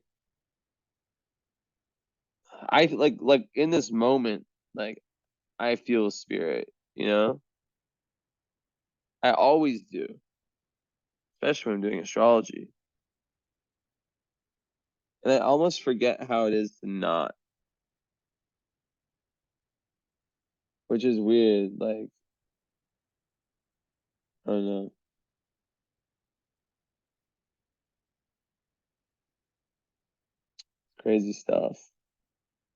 I like in this moment, like I feel spirit. I always do, especially when I'm doing astrology. And I almost forget how it is to not, which is weird. Like, I don't know, crazy stuff.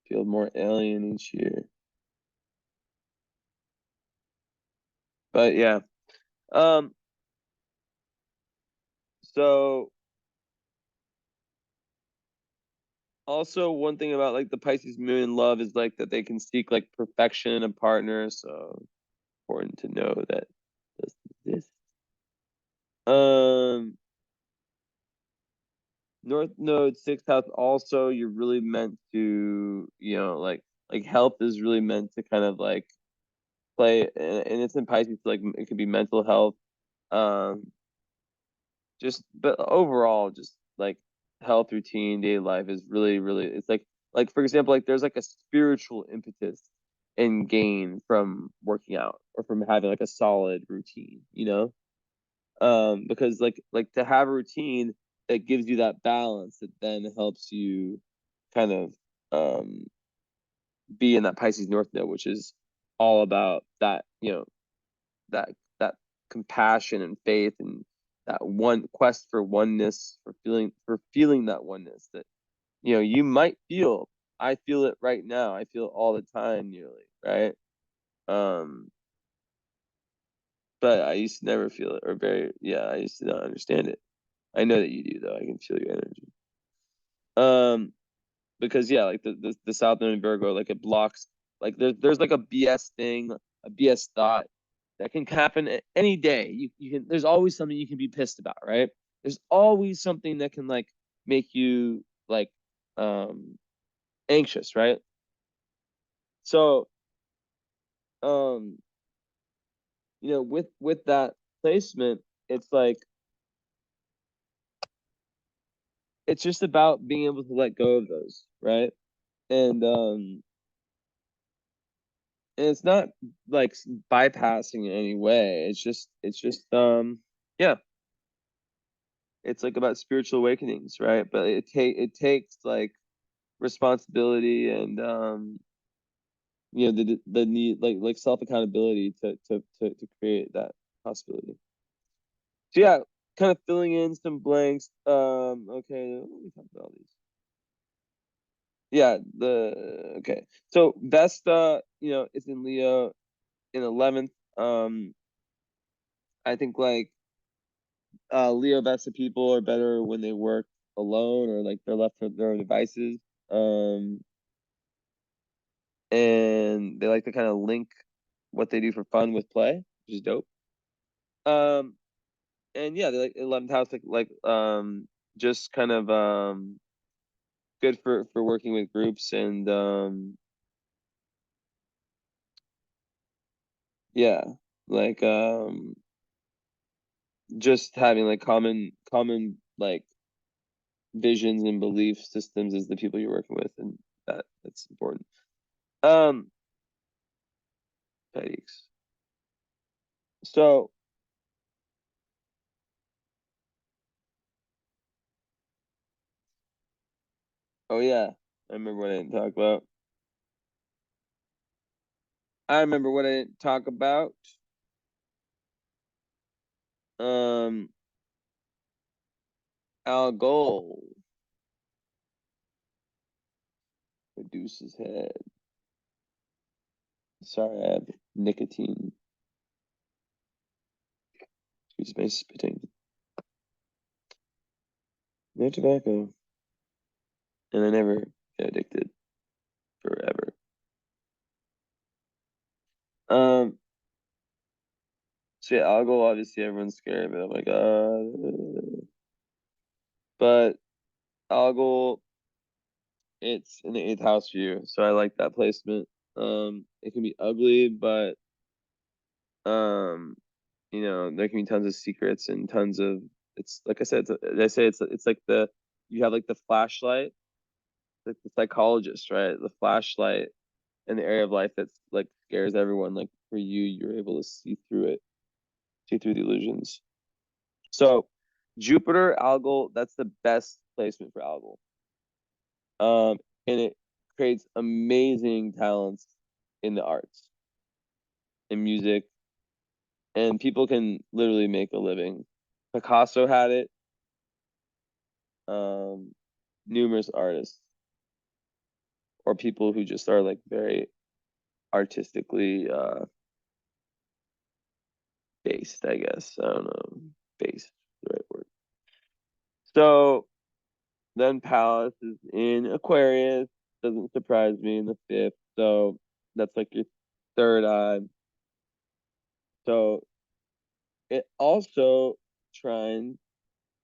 Feel more alien each year. But yeah. Um, so also one thing about like the Pisces moon and love is like that they can seek like perfection in a partner. So important to know that this exists. Um, North Node, sixth house. Also, you're really meant to, like health is really meant to kind of like play, and it's in Pisces. Like it could be mental health. Um, but overall, just like health routine, daily life is really, really. It's like for example, like there's like a spiritual impetus and gain from working out or from having like a solid routine. Because like to have a routine that gives you that balance that then helps you kind of be in that Pisces North Node, which is all about that that compassion and faith and that one quest for oneness, for feeling that oneness that you might feel. I feel it right now. I feel it all the time nearly, right? But I used to never feel it, or I used to not understand it. I know that you do though. I can feel your energy. Because yeah, like the South Node in Virgo, like it blocks, like there's like a BS thing, a BS thought that can happen any day. You can, there's always something you can be pissed about, right? There's always something that can like make you like anxious, right? So with that placement, it's like it's just about being able to let go of those, right? And it's not like bypassing in any way. It's just yeah, it's like about spiritual awakenings, right? But it takes like responsibility and the need, like self accountability to create that possibility. So yeah, kind of filling in some blanks. Okay, let me talk about all these. Yeah, okay. So Vesta, it's in Leo in 11th. I think like Leo Vesta people are better when they work alone or like they're left to their own devices. Um, and they like to kind of link what they do for fun with play, which is dope. Um, and yeah, they like 11th house, just kind of good for working with groups and yeah, like just having like common like visions and belief systems as the people you're working with, and that's important. Um, Yikes. So, oh yeah, I remember what I didn't talk about. I remember what I didn't talk about. Um, Algol, Medusa's head. Sorry, I have nicotine. Excuse my spitting. No tobacco, and I never get addicted forever. Um, so yeah, Algol, obviously everyone's scared of it. Oh my God. But Algol, it's in the 8th house for you, so I like that placement. It can be ugly, but um, there can be tons of secrets and tons of, it's like I said, it's like you have like the flashlight, like the psychologist, right? The flashlight in the area of life that's like scares everyone. Like for you, you're able to see through it, see through the illusions. So Jupiter, Algol, that's the best placement for Algol. And it creates amazing talents in the arts, in music, and people can literally make a living. Picasso had it. Numerous artists or people who just are like very artistically based, I guess. I don't know. Based, the right word. So then Pallas is in Aquarius. Doesn't surprise me in the 5th. So that's like your third eye. So it also trines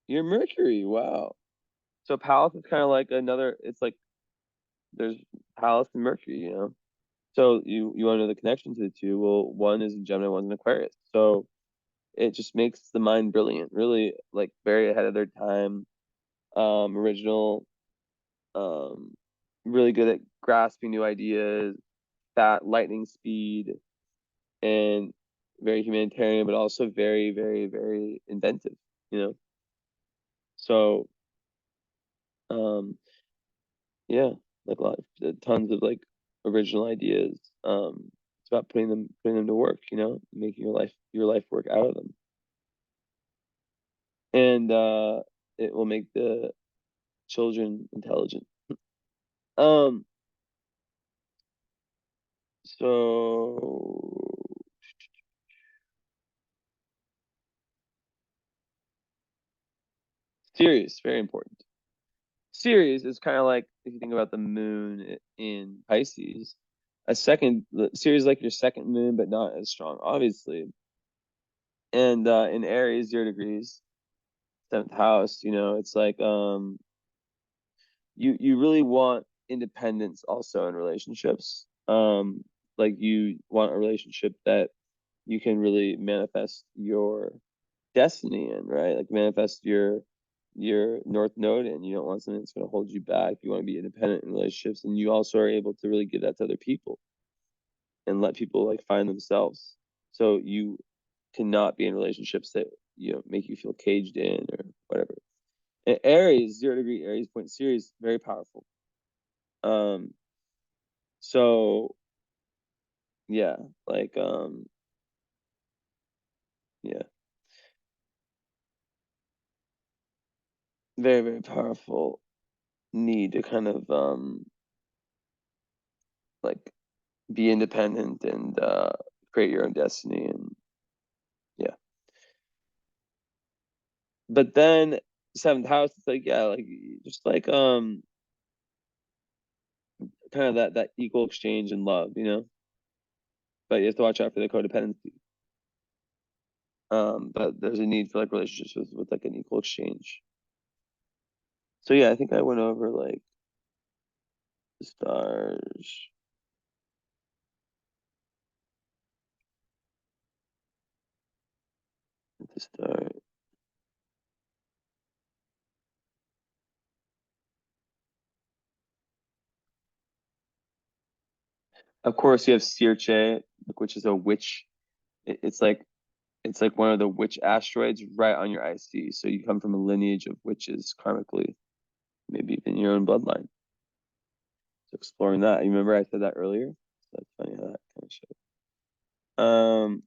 your Mercury. Wow. So Pallas is kind of like another, it's like there's Pallas and Mercury. So you want to know the connection to the two? Well, one is in Gemini, one's in Aquarius. So it just makes the mind brilliant, really like very ahead of their time, original, um, really good at grasping new ideas, that lightning speed, and very humanitarian, but also very, very, very inventive, you know? So, um, yeah, like a lot, tons of like original ideas. It's about putting them to work, making your life work out of them. And it will make the children intelligent. So Sirius, very important. Sirius is kind of like if you think about the moon in Pisces, Sirius is like your second moon, but not as strong, obviously. And in Aries, 0 degrees, seventh house, it's like you really want independence also in relationships. Like you want a relationship that you can really manifest your destiny in, right? Like manifest your North Node in. You don't want something that's going to hold you back. You want to be independent in relationships, and you also are able to really give that to other people and let people like find themselves. So you cannot be in relationships that make you feel caged in or whatever. And Aries, 0 degree Aries point series, very powerful. Um, so yeah, like yeah, very, very powerful need to kind of like be independent and create your own destiny and yeah. But then seventh house, it's like yeah, like just like kind of that equal exchange in love, but you have to watch out for the codependency. But there's a need for like relationships with like an equal exchange. So yeah, I think I went over like the stars at the start. Of course, you have Sirce, which is a witch. It's like one of the witch asteroids right on your IC. So you come from a lineage of witches karmically, maybe even your own bloodline. So exploring that. You remember I said that earlier? So that's funny how that kind of shows. Um,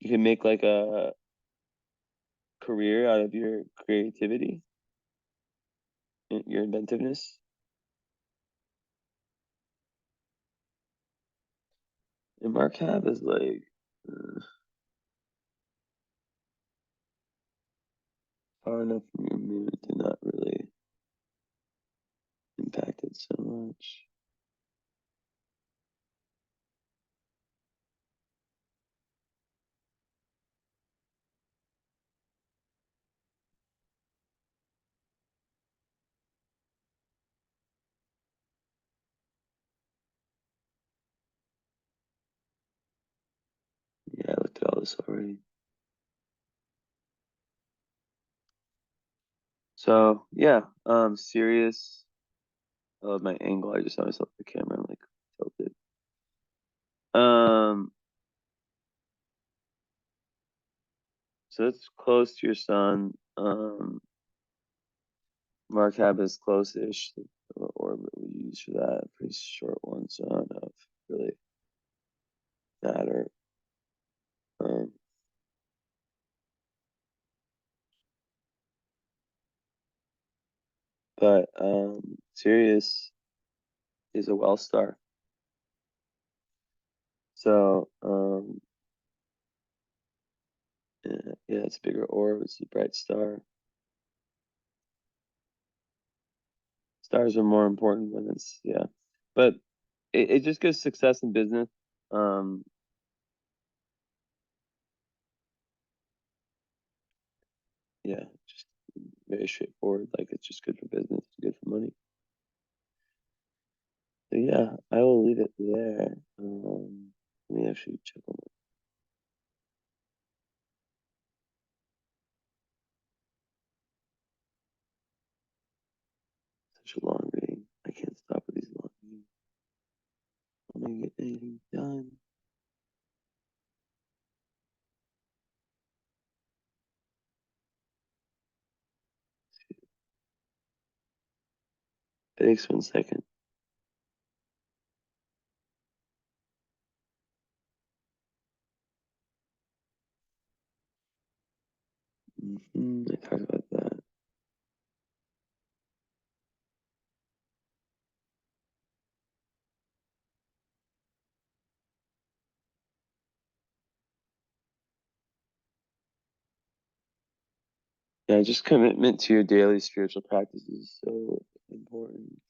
you can make like a career out of your creativity, your inventiveness. And Mark Hab is like far enough from your mood to not really impact it so much. Yeah, I looked at all this already. So yeah, serious. I love my angle. I just saw myself at the camera. I'm like tilted. Um, so it's close to your sun. Mark Hab is close-ish. The orbit we use for that, pretty short one, so I don't know if it really matter. Um, but Sirius is a well star. So yeah, it's a bigger orb. It's a bright star. Stars are more important when it's yeah, but it just gives success in business. Um, yeah, just very straightforward. Like it's just good for business, good for money. So yeah, I will leave it there. Let me actually check on such a long reading. I can't stop with these long readings. I'm gonna get anything done. Thanks 1 second. I talked about that. Yeah, just commitment to your daily spiritual practices is so important.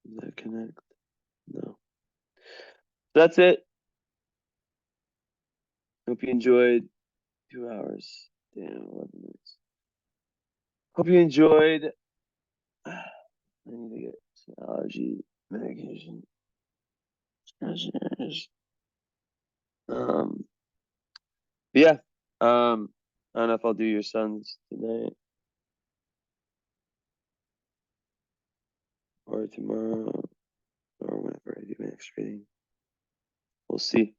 Does that connect? No. That's it. Hope you enjoyed 2 hours. Damn, 11 minutes. Hope you enjoyed. I need to get some allergy medication. Um, yeah. I don't know if I'll do your sons tonight or tomorrow or whenever I do my next reading. We'll see.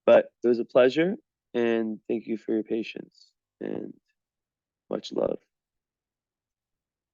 But it was a pleasure, and thank you for your patience and much love.